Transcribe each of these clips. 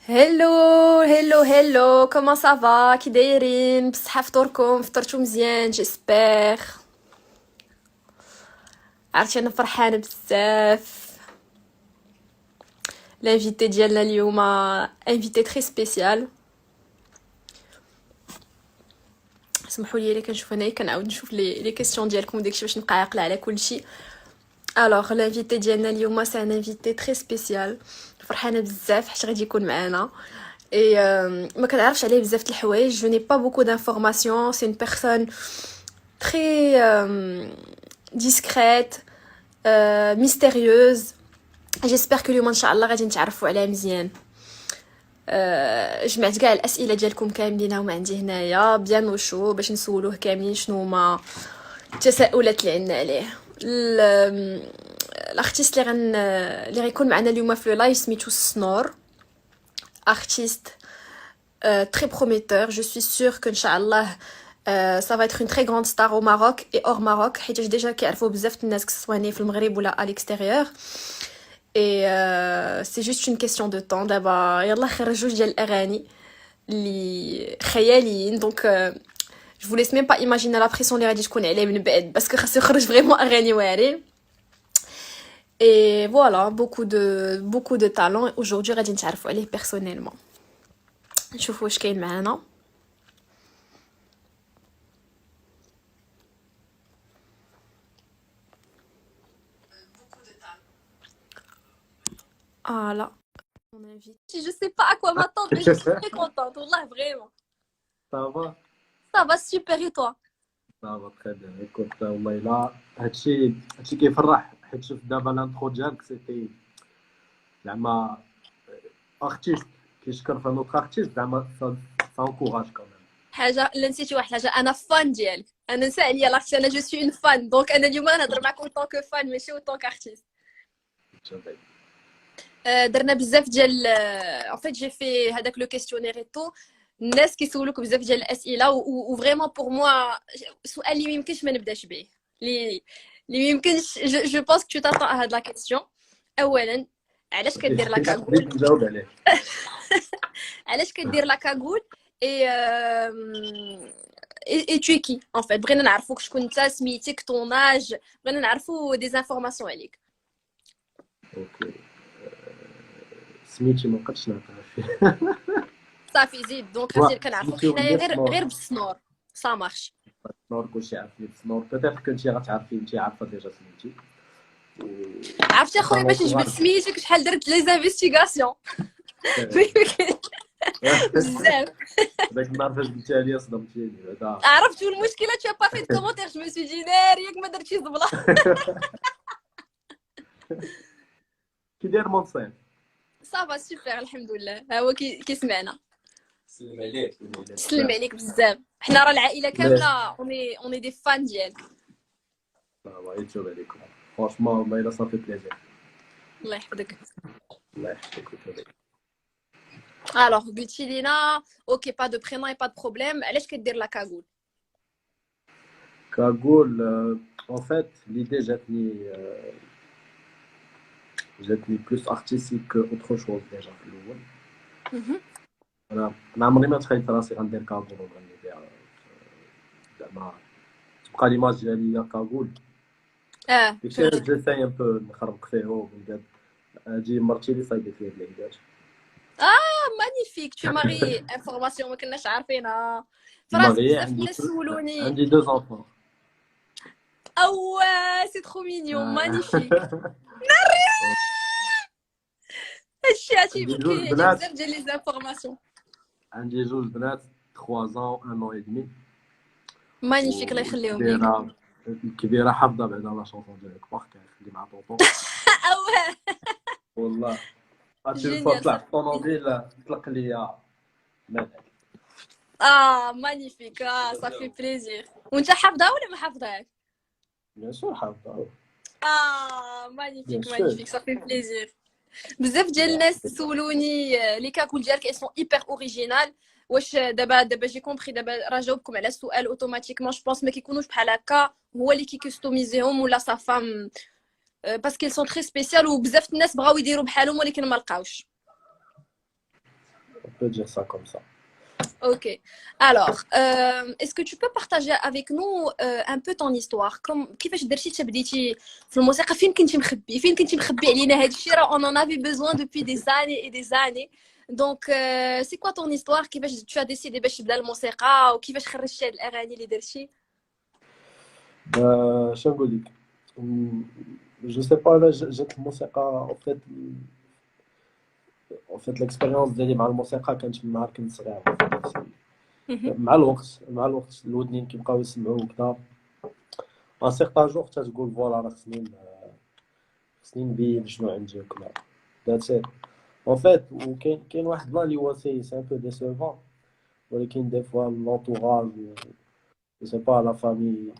Hello, hello, hello, comment ça va? كي دايرين؟ بصحة فطوركم؟ فطرتو مزيان جيسبر. عرفتي انا فرحانة بزاف. الانفيتي ديالنا اليوم انفيتي تري سبيسيال. اسمحوا لي الا كنشوف هنايا كنعاود نشوف لي كيسيون ديالكم وداكشي باش نبقى عاقله على كلشي. الوغ الانفيتي ديالنا اليوم سي ان انفيتي تري سبيسيال. فرحانه بزاف حيت غادي يكون معنا. Et ما كنعرفش عليه بزاف د الحوايج. Je n'ai pas beaucoup d'informations. C'est une personne très discrète, mystérieuse. J'espère que اليوم ان شاء الله غادي نتعرفوا عليها مزيان. جمعت كاع الاسئله ديالكم كاملين هما عندي هنايا بيان وشو باش نسولوه كاملين شنو هما التساؤلات اللي عندنا عليه. الارتيست اللي غيكون معنا اليوم في لو لايف سميتو سنور. Artiste très prometteur. Je suis sûre qu'Inch'Allah, ça va être une très grande star au Maroc et hors Maroc. حيت déjà كيعرفوا بزاف الناس كسوا هنا في المغرب ولا à l'extérieur. Et c'est juste une question de temps. دابا يلا خرج جوج ديال الاغاني اللي خياليين. Donc je vous laisse même pas imaginer la pression اللي غادي تكون عليه من بعد باسكو خاصو يخرج فريمون اغاني واعرين. Et voilà, beaucoup de talent. Aujourd'hui غادي نتعرفوا عليه personnellement. نشوفوا واش كاين معانا. Ah là, on invite. Je sais pas à quoi m'attendre, mais je suis très contente. Wallah, vraiment. Ça va? Ça va super et toi? Ça va très bien. Écoute, والله إلا هادشي كيفرح حيت شفت دابا الانترو ديالك سيتي زعما ارتيست كيشكر في نوتر ارتيست زعما سا انكوراج كوميم. حاجه لا نسيتي واحد الحاجه، انا فان ديالك. انا نسى عليا لاختي، انا جو سوي اون فان. دونك انا اليوم نهضر معاك اون كو فان ماشي اون كارتيست. درنا بزاف ديال ان فيت جي في هذاك لو كيستيونير اي تو. الناس كيسولوك بزاف ديال الاسئله و فريمون بور موا سؤال اللي ما يمكنش ما نبداش به، اللي ما يمكنش. جو بونس كو تاطا هاد لا كيسيون. اولا علاش كدير لا كاغول؟ نجاوب عليه. علاش كدير لا كاغول؟ اي اي tu es qui en fait. بغينا نعرفوك شكون انت، سميتك، طون اج، بغينا نعرفو دي انفورماسيون عليك. اوكي سميتي ما بقيتش نعطيها فيه. صافي زيد. دونك غادي كنعرفوك حنايا غير بالسنور سا مارش. سنور كلشي عارفين سنور، بيتيت كنتي غتعرفي انت عارفه ديجا سميتي. عرفتي اخويا باش نجبد سميتك شحال درت لي زانفيستيغاسيون بزاف. داك النهار فاش قلتيها لي صدمتيني بعدا. عرفت المشكله tu as pas fait de commentaire. je me suis dit ناري ياك ما درتش زبله. كي داير مونسين؟ صافا سوبر الحمد لله. ها هو كيسمعنا. سلم عليك. سلم عليك بزاف. حنا راه العائله كامله اوني دي فان ديالك. الله يتوب عليكم فرانشمون والله الا صافي بليزير. الله يحفظك. الله يحفظك ويتوب. الوغ قلتي لينا اوكي با دو برينون اي با دو بروبليم. علاش كدير لا كاغول؟ كاغول en fait l'idée جاتني بلوس ارتستيك كاوتر شوز ديجا في الاول. انا عمري ما تخيلت راسي غندير كاغول وغنغني بها زعما تبقى ليماج ديالي هي كاغول. داكشي جيساي ان بو نخربق فيه وبجد اجي مرتي لي صايبت لي العيدات. مانيفيك. تو ماري انفورماسيون ما كناش عارفينها. ماغي بزاف الناس سولوني. عندي 2 enfants. او سي ترو مينيون. مانيفيك. هادشي يبقى بزاف ديال لي زانفورماسيون. عندي 2 بنات 3 ans 1 an et demi. مانيفيك الله يخليهم ليك. الكبيره حافظه بعدا لا شونسون ديالك باغ كنخلي مع طوطو. والله هادشي الفوا طلع في الطوموبيل طلق ليا مالك. مانيفيك. صافي بليزير. وانت حافظها ولا ما حافظهاش؟ بيان سور حافظه. مانيفيك صافي بليزير. بزاف ديال الناس سولوني لي كاكول ديالك سون ايبر اوريجينال. واش دابا جي كومبري دابا راه جاوبكم على السؤال اوتوماتيكمون. جو بونس ما كيكونوش بحال هكا هو اللي كيكستوميزيهم ولا سا فام باسكو ils sont très spécial وبزاف الناس بغاو يديروا بحالهم ولكن ما لقاوش. peux dire ça comme ça. Ok. Alors, est-ce que tu peux partager avec nous un peu ton histoire كيفاش درتي تبديتي في الموسيقى فين كنتي مخبي علينا هذا الشيء راه on en avait besoin depuis des années et des années donc c'est quoi ton histoire كيفاش tu as décidé باش تبدا الموسيقى وكيفاش خرجتي هاد الاغاني اللي درتي شنو نقول لك جو سي با انا جات الموسيقى en fait l'expérience ديالي مع الموسيقى كانت من نهار كنت صغير مع الوقت الودنين كيبقاو يسمعوا وكذا ان سيغتان جور تتقول فوالا راه خصني نبين شنو عندي وكذا ذاتس ات en fait وكاين واحد بلان اللي هو سي ان بو ديسيفون ولكن دي فوا لونطوراج جو سي با لا فامي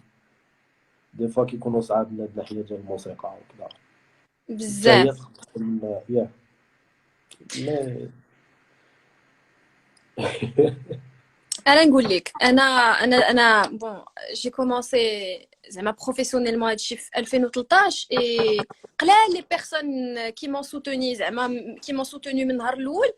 دي فوا كيكونوا صعاب من هاد الناحيه ديال الموسيقى وكذا بزاف يا مي انا نقول لك انا بون جي كومونسي زعما بروفيسيونيلمون هادشي في 2013 اي قلال لي بيرسون كي مون سوتوني زعما كي مون سوتوني من النهار الاول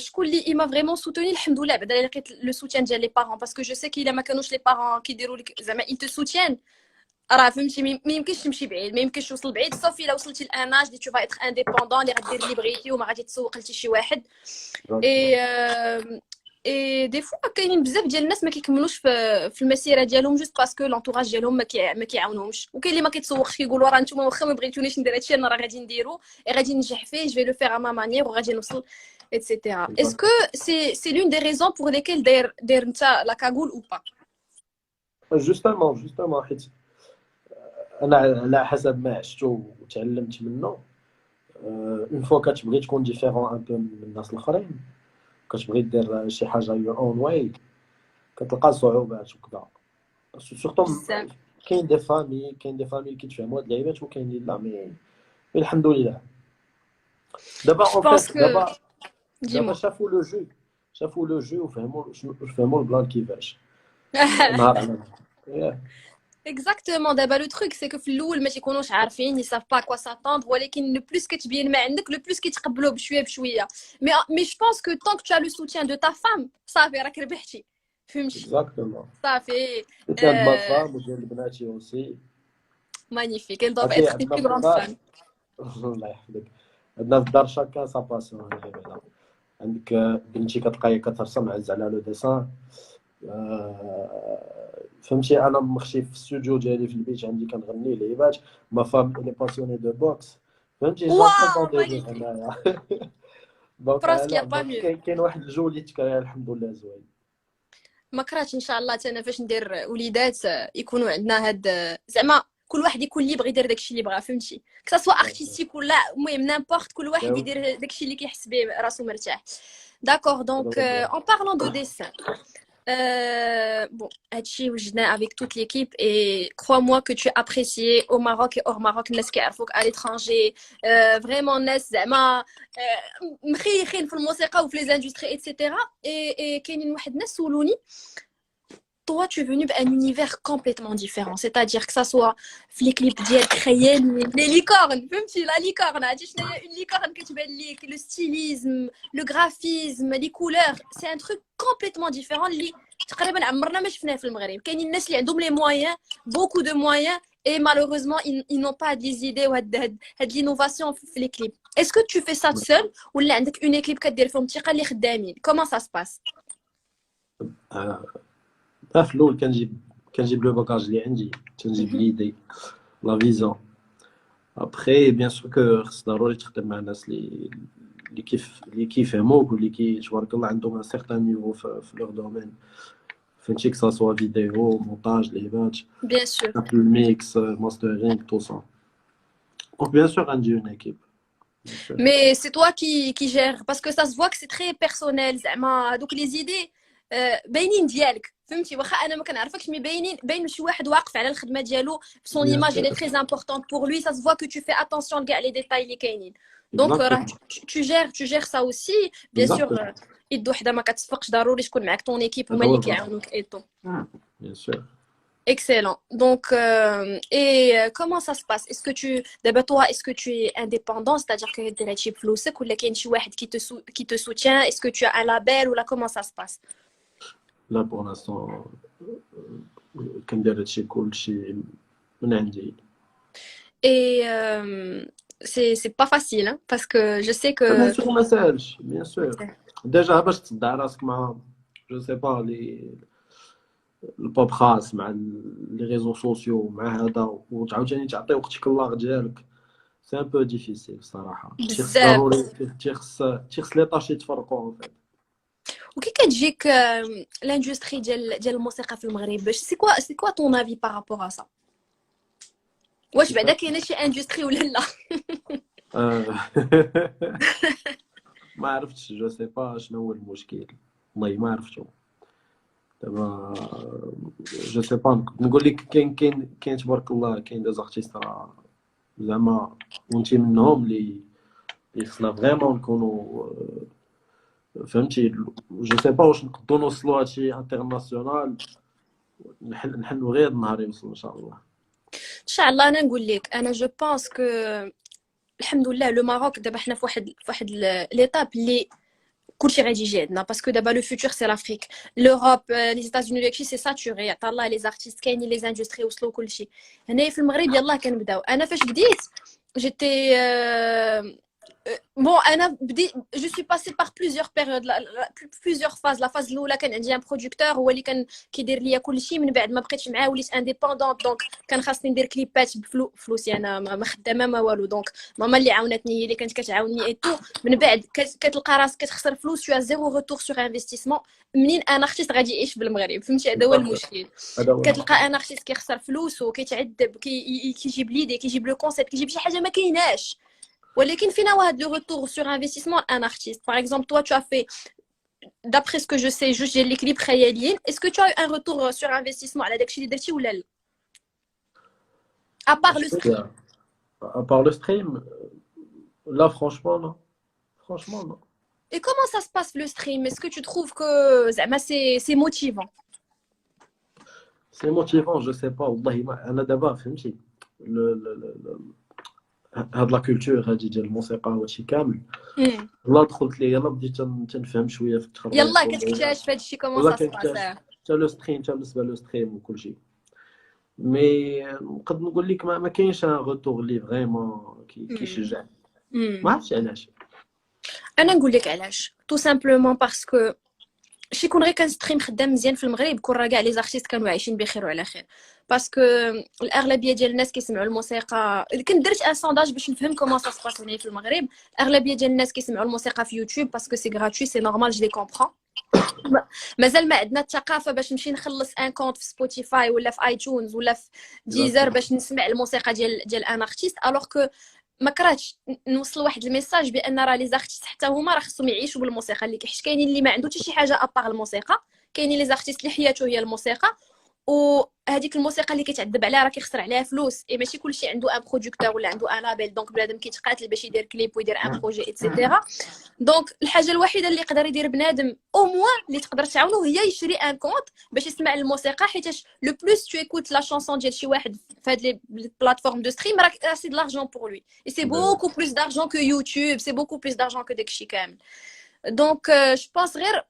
شكون اللي ما فريمون سوتوني الحمد لله بعدا لقيت لو سوتيان ديال لي بارون باسكو جو سي كي الا ما كانوش لي بارون كيديروا لك زعما انت سوتيان راه فهمتي ما يمكنش تمشي بعيد ما يمكنش توصل بعيد صافي الا وصلتي لاناج اللي تو اتر انديبوندون اللي غدير اللي بغيتي وما غادي تسوق لتي شي واحد اي دي فوا كاينين بزاف ديال الناس ما كيكملوش في المسيره ديالهم جوست باسكو لونطوراج ديالهم ما كيعاونهمش وكاين اللي ما كيتسوقش كيقولوا راه نتوما واخا ما بغيتونيش ندير هادشي انا راه غادي نديرو غادي ننجح فيه جو في لو فير ا ما مانيير وغادي نوصل etc. Est-ce que c'est l'une des raisons pour lesquelles داير نتا لا كاغول او با جوستومون حيت انا على حسب ما عشتو وتعلمت منه اون فوا كتبغي تكون ديفيرون ان بو من الناس الاخرين كتبغي دير شي حاجه يور اون واي كتلقى صعوبات وكذا سورتو كاين دي فامي كيتفهموا هاد اللعيبات وكاين اللي لا مي الحمد لله دابا دابا شافوا لو جو وفهموا البلان كيفاش نهار على Exactement. D'abord, le truc, c'est que فالأول ما تيكونوش عارفين, ils savent pas à quoi s'attendre. ولكن le plus كتبين ما عندك, le plus كيتقبلوا بشوية بشوية. Mais je pense que tant que tu as le soutien de ta femme, صافي راك ربحتي. فهمتي؟ Exactement. صافي. soutien de ma femme ou de بناتي aussi. Magnifique. Elle doit être une plus grande fan. الله يحفظك. عندنا في الدار شاكا سا باسيون هذا. عندك بنتي كتلقاي كترسم عز على لو ديسان. فهمتي انا مخشي في الاستوديو ديالي في البيت عندي كنغني لعيبات ما فام لي باسيوني دو بوكس فهمتي هنايا دونك كاين واحد الجو اللي تكرا الحمد لله زوين ما كرهتش ان شاء الله انا فاش ندير وليدات يكونوا عندنا هاد زعما كل واحد يكون اللي بغى يدير داكشي اللي بغا فهمتي كسا سوا ارتستيك ولا المهم نامبورط كل واحد يدير داكشي اللي كيحس به راسو مرتاح داكور دونك en parlant de dessin bon, هادشي وجدنا avec toute l'équipe et crois-moi que tu es apprécié au Maroc et hors Maroc الناس كيعرفوك à l'étranger vraiment الناس زعما مخيخين في الموسيقى وفي les industries etc et كاينين واحد الناس سولوني toi tu es venu d'un univers complètement différent c'est-à-dire que ça soit في les clips ديالك خيالي les licornes فهمتي la licorne عرفتي شنو هي une licorne كتبان ليك le stylisme le graphisme les couleurs c'est un truc complètement différent اللي تقريبا عمرنا ما شفناه في المغرب كاينين الناس اللي عندهم les moyens beaucoup de moyens et malheureusement ils n'ont pas des idées وهاد l'innovation في les clips est-ce que tu fais ça seul ولا عندك une équipe كدير فيهم ثقه اللي خدامين comment ça se passe في الاول كنجيب لو باكاج اللي عندي تنجيب ليدي لا فيزون ابري بيان سور كو خص ضروري تخدم مع الناس اللي كيفهموك واللي تبارك الله عندهم ان سيغتان نيفو في لور دومين فهمتي كسا سوا فيديو مونتاج لعيبات بيان سور الميكس ماسترينغ تو سا دونك بيان سور عندي اون ايكيب mais c'est toi qui gère parce que ça se voit que c'est très personnel زعما هذوك les idées باينين ديالك فهمتي واخا انا ما كنعرفكش مي باين شي واحد واقف على الخدمه ديالو سون ايماج اللي تري امبورطونت بور لوي ça se voit que tu fais attention لكاع لي ديتاي اللي كاينين دونك راه tu gères ça aussi bien sûr يد وحده ما كتصفقش ضروري تكون معاك طون ايكيب هما اللي كيعاونوك ايطو bien sûr Excellent. Donc, comment ça se passe? Est-ce que d'abord toi, est-ce que tu es indépendant, c'est-à-dire que tu as فلوسك ولا كاين شي واحد qui te soutient? Est-ce que tu as un label ou là comment ça se passe? Là pour l'instant كندير هادشي كلشي من عندي. Et c'est pas facile, hein, parce que je sais بيان que سور ما ساهلش بيان سور. ديجا باش تصدع راسك مع جو سي با لي البوب خاص مع لي ريزو سوسيو مع هذا وتعاوتاني تعطي وقتك الله ديالك سي ان بو ديفيسيل الصراحه. تيخص بزاف. ضروري تيخص لي طاش يتفرقوا en fait. وكي كتجيك لاندستري ديال الموسيقى في المغرب باش سي كوا طون افي بارابور ا سا؟ واش بعدا كاينه شي اندستري ولا لا؟ ما عرفتش جو سي با شنو هو المشكل والله ما عرفتو دابا جو سي با نقول لك كاين تبارك الله كاين دي زارتيست راه زعما وانتي منهم اللي خصنا فريمون نكونوا فهمتي جو سي با واش نقدروا نوصلوا هادشي انترناسيونال نحلوا غير نهار يوصل ان شاء الله ان شاء الله. انا نقول لك انا جو بونس كو الحمد لله لو ماروك دابا حنا في واحد ليطاب اللي كلشي غادي يجي عندنا باسكو دابا لو فيوتور سي لافريك لوروب لي ايتازوني داكشي سي ساتوري عطا الله لي زارتيست كاينين لي زاندستري وصلوا كلشي. هنايا في المغرب يلاه كنبداو. انا فاش بديت جيتي bon انا بديت جو سوي باسي بار بليزيور بيريود بليزيور فاز. لا فاز الاولى كان عندي ان برودكتور هو اللي كان كيدير ليا كلشي. من بعد ما بقيتش معاه وليت انديبوندونت دونك كان خاصني ندير كليبات بفلوسي انا ما خدامه ما والو. دونك ماما اللي عاونتني هي اللي كانت كتعاونني اي تو. من بعد كتلقى راسك كتخسر فلوس تو زيرو روتور سور انفستيسمون. منين انا ارتيست غادي يعيش بالمغرب فهمتي؟ هذا هو المشكل. كتلقى انا ارتيست كيخسر فلوس وكيتعذب كيجيب ليدي كيجيب لو كونسيبت كيجيب شي حاجه ما كايناش. ولكن فينا واحد لو retour sur investissement un artiste. Par exemple, toi, tu as fait, d'après ce que je sais, juste j'ai les clips خياليين. Est-ce que tu as eu un retour sur investissement على داكشي اللي درتي ولا لا؟ À part le stream. À part le stream, là franchement non. Franchement non. Et comment ça se passe le stream? Est-ce que tu trouves que زعما c'est motivant? C'est motivant, je sais pas والله ما انا دابا فهمتي هاد لا كولتور هادي ديال الموسيقى وهادشي كامل يلا دخلت ليه يلا بديت تنفهم شويه في التخرج يلا كتكتشف هادشي كومون سا سباس. حتى لو ستريم حتى بالنسبه لو ستريم وكلشي مي نقدر نقول لك ما كاينش ان روتور لي فريمون كيشجع ما عرفتش علاش. انا نقول لك علاش تو سامبلومون باسكو شي يكون غير كنستريم خدام مزيان في المغرب كون راه كاع لي زارتيست كانوا عايشين بخير وعلى خير. باسكو الاغلبيه ديال الناس كيسمعوا الموسيقى. كنت درت ان سونداج باش نفهم كومون سا سباس هنا في المغرب. الاغلبيه ديال الناس كيسمعوا الموسيقى في يوتيوب باسكو سي غراتوي سي نورمال جو لي كومبرون. مازال ما عندنا الثقافه باش نمشي نخلص ان كونت في سبوتيفاي ولا في ايتونز ولا في ديزر باش نسمع الموسيقى ديال ان ارتيست. الوغ كو ما كرهتش نوصل واحد الميساج بان راه لي زارتيست حتى هما راه خصهم يعيشوا بالموسيقى اللي حيت كاينين اللي ما عنده حتى شي حاجه ابار الموسيقى. كاينين لي زارتيست اللي حياته هي الموسيقى وهذيك الموسيقى اللي كيتعذب عليها راه كيخسر عليها فلوس. اي ماشي كلشي عنده ان برودكتور ولا عنده ان لابيل. دونك بنادم كيتقاتل باش يدير كليب ويدير ان بروجي ايتترا. دونك الحاجه الوحيده اللي يقدر يدير بنادم او موان اللي تقدر تعاونو هي يشري ان كونت باش يسمع الموسيقى. حيتاش لو بلوس تو ايكوت لا شانسون ديال شي واحد في هاد لي بلاتفورم دو ستريم راه سي د لارجون بور لوي اي سي بوكو بلوس دارجون كو يوتيوب سي بوكو بلوس دارجون كو داكشي كامل. دونك جو بونس غير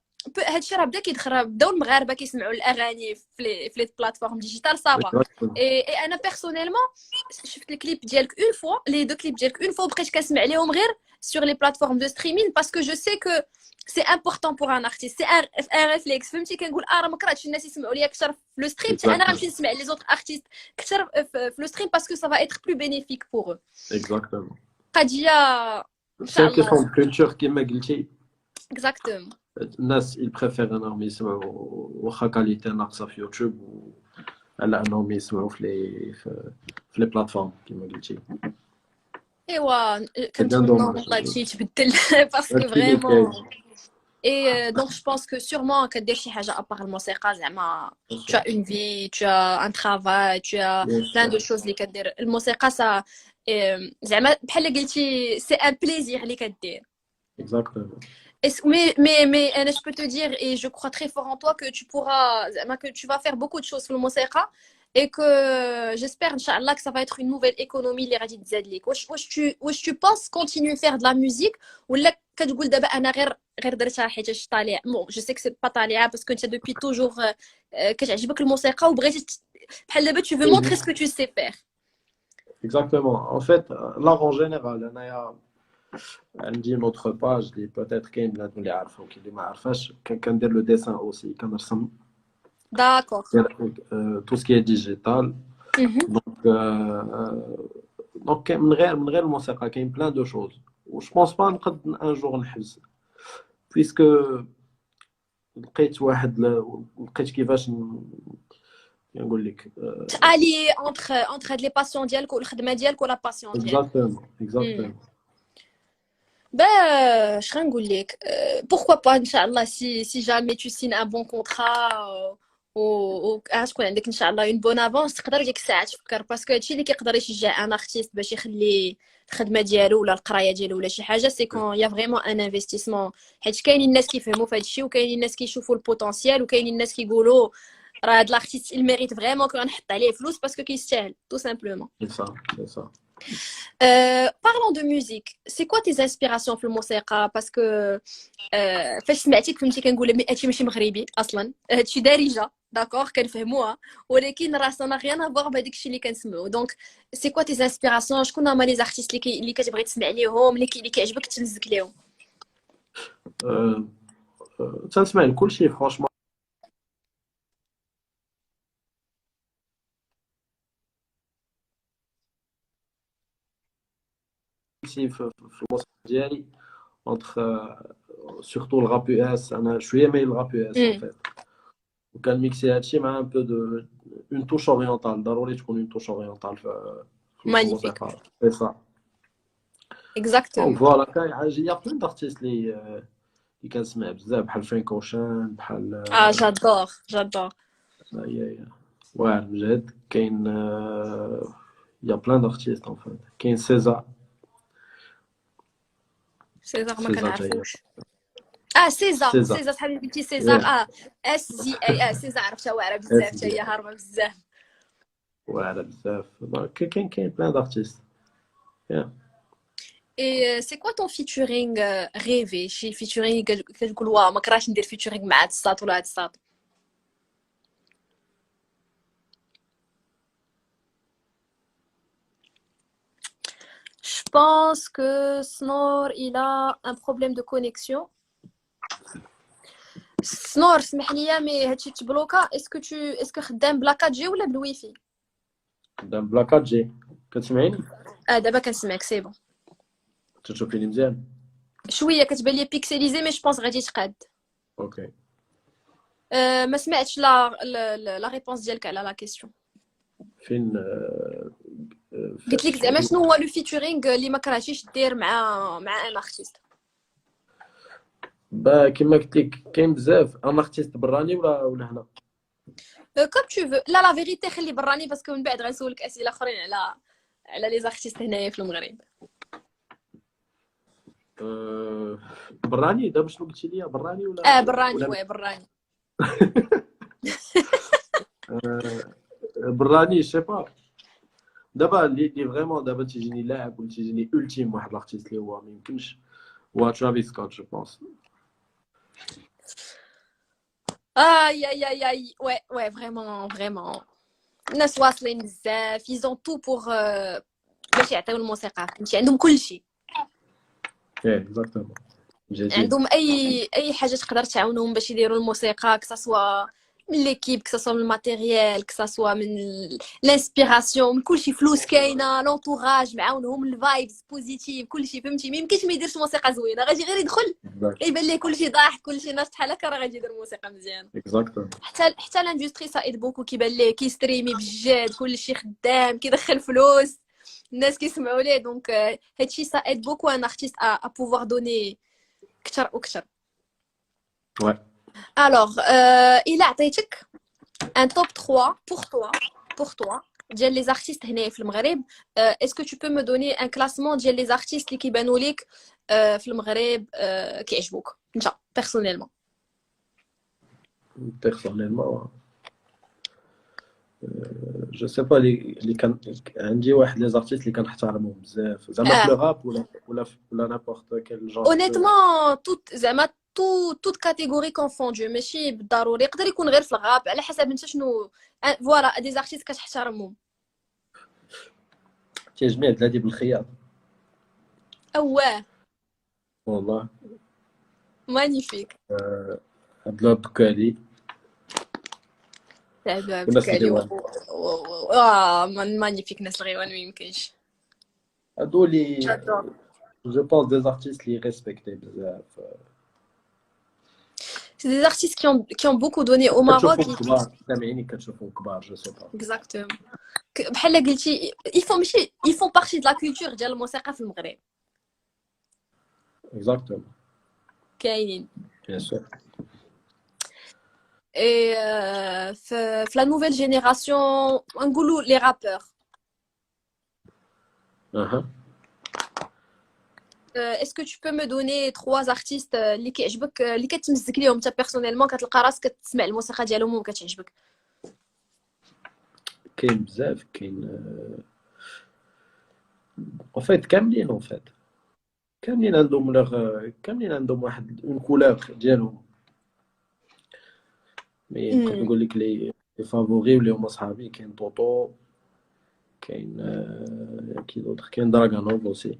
هادشي راه بدا كيدخل بداو المغاربه كيسمعوا الاغاني في لي بلاتفورم ديجيتال صافا. اي انا بيرسونيلمون شفت الكليب ديالك اون فوا لي دو كليب ديالك اون فوا بقيت كنسمع ليهم غير sur les plateformes de streaming parce que je sais que c'est important pour un artiste. C'est un réflexe. فهمتي كنقول راه ما كرهتش الناس يسمعوا ليا اكثر في لو ستريم حتى انا غنمشي نسمع لي زوت ارتيست اكثر في لو ستريم باسكو ça va être plus bénéfique pour eux. Exactement. قضيه ان شاء الله. C'est une culture كما قلتي. Exactement. الناس يبريفير انهم يسمعوا واخا كاليتي ناقصه في يوتيوب على انهم يسمعوا في لي بلاتفورم كما قلتي. ايوا كنتمنى والله هادشي يتبدل باسكو فريمون. Et donc je pense que sûrement كدير شي حاجه ابار الموسيقى زعما tu as une vie tu as un travail tu as plein de choses اللي كدير. الموسيقى سا زعما بحال قلتي سي ان بليزير اللي كدير. Exactement. Mais je peux te dire et je crois très fort en toi que tu pourras que tu vas faire beaucoup de choses في الموسيقى et que j'espère Inch'Allah que ça va être une nouvelle économie اللي غادي تزاد ليك. واش tu penses continuer faire de la musique ولا كتقول دابا انا غير درتها حيتاش طالع بون جو سي كو سي با طالعه باسكو انت دوبي توجور كتعجبك الموسيقى وبغيتي بحال دابا tu veux montrer ce que tu sais faire. Exactement. En fait, l'art en général, عندي une autre page اللي peut-être كاين بنادم اللي عارفه وكاين اللي ما عارفاش كندير لو ديسان اوسي كنرسم D'accord. tout ce qui est digital. دونك من غير الموسيقى كاين بلان دو شوز و جو بونس با نقد ان جور نحبس بويسكو لقيت كيفاش نقول لك تالي entre هاد لي باسيون ديالك والخدمه ديالك ولا باسيون ديالك. اكزاكتومون Ben, je vais vous dire, pourquoi pas, Inch'Allah, si jamais tu signes un bon contrat ou تكون عندك إن شاء الله une bonne avance تقدر ديك الساعة تفكر باسكو هادشي اللي كيقدر يشجع ان ارتيست باش يخلي الخدمة ديالو ولا القراية ديالو ولا شي حاجة سي كون يا فريمون ان انفستيسمون حيت كاينين الناس كيفهموا في هادشي وكاينين الناس كيشوفوا البوتونسيال وكاينين الناس كيقولوا راه هاد الارتيست il mérite vraiment كون نحط عليه فلوس باسكو كيستاهل tout simplement. سي سا Parlons de musique. C'est quoi tes inspirations في الموسيقى؟ باسكو فاش سمعتيك فهمتي كنقول هادشي ماشي مغربي اصلا هادشي دارجه داكوغ كنفهموها ولكن راه سا ريان افوار بهذاك الشيء اللي كنسمعو دونك سي كوا تي انسبيراسيون شكون هما لي زارتيست اللي كتبغي تسمع ليهم اللي كيعجبك تلزك ليهم؟ تنسمع لكل شيء فرانشمون في الموسيقى ديالي entre surtout le rap US انا شويه مايل للراب US en fait وكان ميكسي هادشي مع ان بو دو اون توش اورينتال ضروري تكون اون توش اورينتال في مانيفيك الموسيقى سي سا دونك اكزاكتومون. فوالا كاين حاجه يا بلان دارتيست اللي كنسمع بزاف بحال فرانك اوشان بحال اه جادور واعر بجد كاين يا بلان دارتيست en fait كاين سيزار سيزار ما سيزار جاي كنعرفوش. سيزار سيزار شحال قلتي سيزار اس زي اي سيزار عرفتها واعره بزاف حتى هي هاربه بزاف. واعر بزاف دونك كاين بلان دارتيست Et c'est quoi ton featuring rêvé شي featuring كتقول واو ما كرهتش ندير featuring مع هاد الساط ولا هاد الساط؟ Je pense que Snor il a un problème de connexion. Snor سمح لي مي هادشي تبلوكا اسكو خدام بلا 4G ولا بالويفي؟ قدام بلا 4G كتسمعيني دابا كنسمعك سي بون تشوفيني مزيان شويه كتبان لي بيكسليزي مي جوبونس غادي تقاد. اوكي ما سمعتش لا ريبونس ديالك على لا كيسيون. فين قلت لك زعما شنو هو لو فيتورينغ اللي ما كرهتيش دير مع ان ارتيست؟ كما قلت لك كاين بزاف انا ارتيست براني ولا هنا كوم تو فو. لا لا فيريتي خلي براني باسكو من بعد غنسولك اسئله اخرين على لي زارتيست هنايا في المغرب. براني دابا شنو قلتي لي براني ولا براني وي براني. براني سي با دابا اللي فريمون دابا تيجيني لاعب ولا تيجيني التيم واحد الارتيست اللي هو ما يمكنش هو ترافيس سكوت جو بونس. Aïe. Ouais, vraiment. الناس واصلين بزاف ils ont tout pour باش يعطيو الموسيقى فهمتي عندهم كل شيء. اكزاكتومون عندهم اي حاجه تقدر تعاونهم باش يديروا الموسيقى كسوا من ليكيب كسوا من الماتيريال كسوا من الانسبيراسيون من كلشي فلوس كاينه لونطوراج معاونهم الفايبز بوزيتيف كلشي فهمتي ما يمكنش ما يديرش موسيقى زوينه غادي غير يدخل يبان ليه كلشي ضاحك كلشي ناس بحال هكا راه غادي يدير موسيقى مزيانه. اكزاكتومون حتى الاندستري سايد بوكو كيبان ليه كيستريمي بجد كلشي خدام كيدخل فلوس الناس كيسمعوا ليه دونك هادشي سايد بوكو ان ارتيست ا بوفوار دوني كثر وكثر. Ouais. Alors, il a عطيتك un top 3 pour toi ديال les artistes هنا في المغرب. Est-ce que tu peux me donner un classement ديال les artistes اللي كيبانوا لك في المغرب كيعجبوك انت personnellement؟ Personnellement جو سي با اللي كان عندي واحد لي زارتيست اللي كنحترمهم بزاف زعما في اه لو راب ولا نابورت كيل جونر اونيتمون زعما توت كاتيجوري كونفوندو ماشي بالضروري يقدر يكون غير في الغاب على حسب انت شنو فوالا دي زارتيست كتحترمهم تيجمع بلادي بالخياط اواه والله مانيفيك عبد الله الدكالي عبد والناس الكالي الغيوان مانيفيك ناس الغيوان ما يمكنش هادو لي جادور جو بونس دي زارتيست لي ريسبكتي بزاف c'est des artistes qui ont beaucoup donné au Maroc كتشوفهم كبار سامعيني كتشوفهم كبار جو سي با exactement بحال قلتي ils font partie de la culture ديال الموسيقى في المغرب اكزاكتومون كاينين بيان سور et في la nouvelle génération نقولوا les rappeurs اها est-ce que tu peux me donner 3 artistes اللي كيعجبك اللي كتمزك ليهم انت بيرسونيلمون كتلقى راسك كتسمع الموسيقى ديالهم وكتعجبك كاين بزاف كاين en fait كاملين en fait كاملين عندهم كاملين عندهم واحد اون كولور ديالهم مي نقدر نقول لك لي فافوري واللي هما صحابي كاين طوطو كاين كي دوطخ كاين دراغانوف اوسي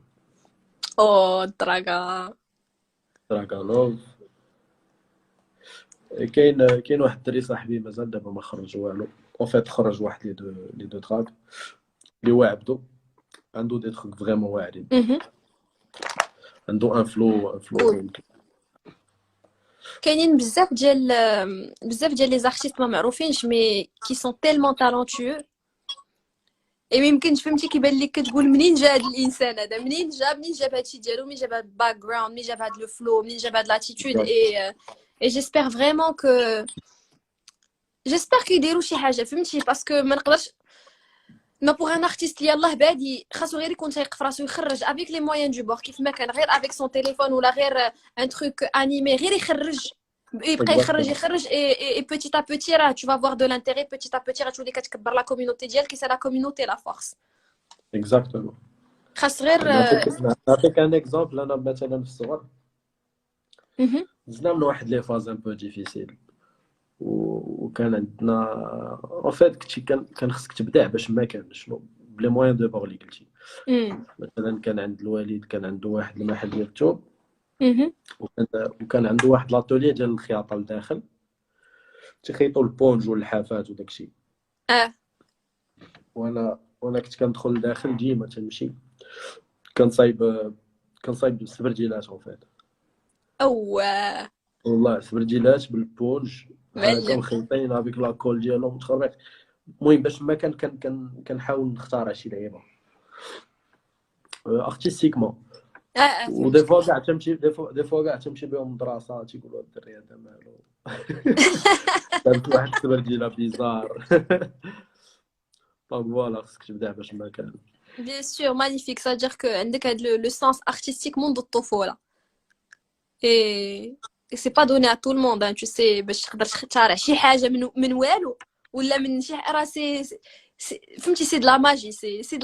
او دراغا دراغانوف كاين واحد الدري صاحبي مازال دابا ما خرج والو en fait خرج واحد لي دو تراك اللي هو عبدو عنده دي تروك فريمون واعرين عنده ان فلو كاينين بزاف ديال لي زارتيست ما معروفينش مي كي سون تيلمون تالونتيو اي ميمكنش فهمتي كيبان لك كتقول منين جا هاد الانسان هذا منين جاب هادشي ديالو منين جاب هاد الباك جراوند منين جاب هاد لو فلو منين جاب هاد لاتيتود اي جيسبر فريمون كو جيسبر كيديروا شي حاجه فهمتي باسكو ما نقدرش ما بوغ ان ارتيست اللي يلاه بادي خاصو غير يكون تايق في راسو يخرج افيك لي مويان دو بور كيف ما كان غير افيك سون تيليفون ولا غير ان تروك انيمي غير يخرج يبقى يخرج اي بوتيت ا بوتي راه tu vas voir de l'intérêt petit à petit غتولي كتكبر لا كوميونيتي ديالك سي لا كوميونيتي لا فورس اكزاكتومون خاص غير نعطيك ان اكزومبل انا مثلا في الصغر دزنا من واحد لي فاز ان بو ديفيسيل وكان عندنا ان فيت كان خصك تبدع باش ما كان شنو بلي موين دو بور اللي قلتي مثلا كان عند الوالد كان عنده واحد المحل ديال الثوب وكان عنده واحد لاتولي ديال الخياطه لداخل تيخيطوا البونج واللحافات وداكشي وانا كنت كندخل لداخل ديما تنمشي كنصايب السبرديلات اون فيت او والله السبرديلات بالبونج كنخيطين هذيك لاكول ديالهم متخربق المهم باش ما كنحاول نختار شي لعيبه ارتستيكمون ودي فوا كاع تمشي بهم المدرسه تيقولوا الدري هذا مالو دارت واحد السبرديله بيزار دونك فوالا خصك تبدا باش ما كان بيان سور مانيفيك سا دير كو عندك هاد لو سانس ارتستيك منذ الطفوله اي سي با دوني ا تو الموند tu sais باش تقدر تختار شي حاجه من والو ولا من شي راه سي فهمتي سي د لا ماجي سي د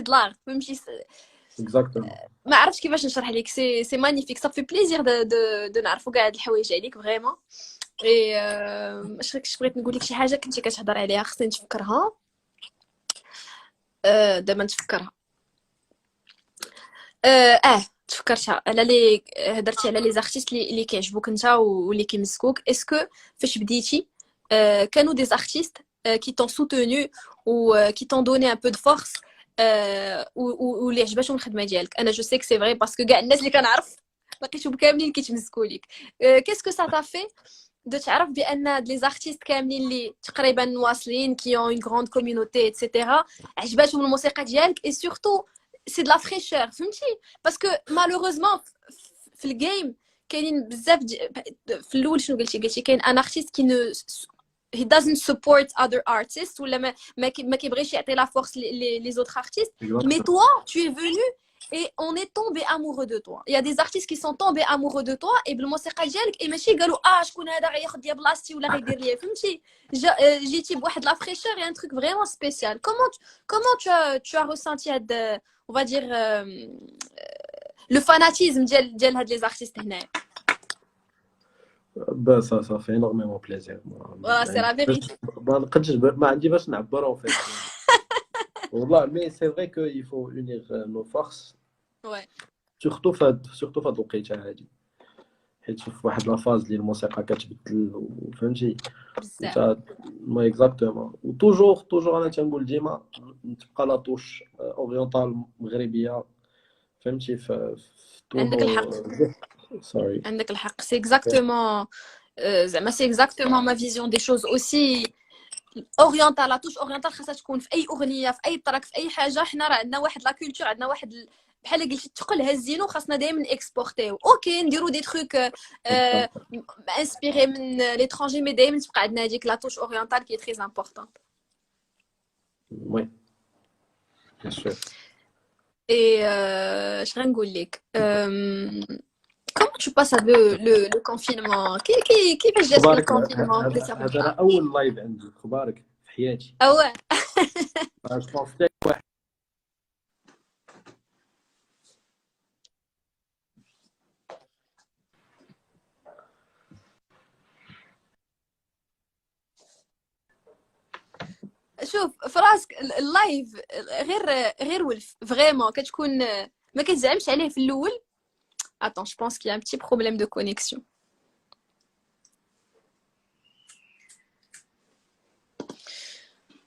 لار فهمتي اكزاكتومون ما عرفتش كيفاش نشرح لك سي مانيفيك صافي بليزير دو نعرفوا كاع هاد الحوايج عليك فريمون اي اش بغيت نقول لك شي حاجه كنتي كتهضر عليها خصني نتفكرها دابا نتفكرها تفكرتها على لي هضرتي على لي زارتيست اللي كيعجبوك انت واللي كيمسكوك اسكو فاش بديتي كانوا دي زارتيست qui t'ont soutenu ou qui t'ont donné un peu de force واللي عجباتهم الخدمه ديالك انا جو سي كو سي فري باسكو كاع الناس اللي كنعرف لقيتهم كاملين كيتمسكوا ليك كيسكو سا تا في دو تعرف بان لي زارتيست كاملين اللي تقريبا واصلين كي اون غروند كوميونيتي ايتترا عجباتهم الموسيقى ديالك اي سورتو سي د لا فريشور فهمتي باسكو مالوغوزمون في الجيم كاينين بزاف في الاول شنو قلتي كاين ان ارتيست كي he doesn't support other artists ولا ما كيبغيش يعطي لا فورس les autres artistes mais toi tu es venu et on est tombé amoureux de toi. Il y a des artistes qui sont tombés amoureux de toi et بالموسيقى ديالك et ماشي قالوا شكون هذا غياخذ ليا بلاصتي ولا غيدير ليا فهمتي. جيتي بواحد la fraîcheur et un truc vraiment spécial. Comment tu as ressenti on va dire le fanatisme ديال هاد les artistes هنا. Ben, ça fait énormément plaisir. Voilà, c'est la vérité. ما عندي باش نعبر en fait. والله, mais c'est vrai qu'il faut unir nos forces. Ouais. surtout في هاد الوقيته هادي, حيت في واحد لا فاز ديال الموسيقى كتبدل وفهمتي بزاف. انت ما اكزاكتومون. وتوجور انا تنقول ديما تبقى لا توش اورينتال مغربيه فهمتي في عندك الحق. سوري عندك الحق. C'est exactement زعما c'est exactement ma vision des choses aussi. اورينتال لا توش اورينتال خاصها تكون في اي اغنيه في اي تراك في اي حاجه. حنا راه عندنا واحد لا كولتور, عندنا واحد بحال قلتي الثقل هزينو خاصنا دائما اكسبورتيو. اوكي نديرو دي تروك انسبيري من ليترونجي مي دائما تبقى عندنا هذيك لا توش اورينتال كي تري امبورطون. وي بيان سور. اي اش غنقول لك comment tu passes le confinement كيفاش جاتك الكونفينمون هذا اول لايف عندي اخبارك في حياتي. اوه شوف فراسك اللايف غير ولف فريمون كتكون ما كتزعمش عليه في الاول. Attends, je pense qu'il y a un petit problème de connexion.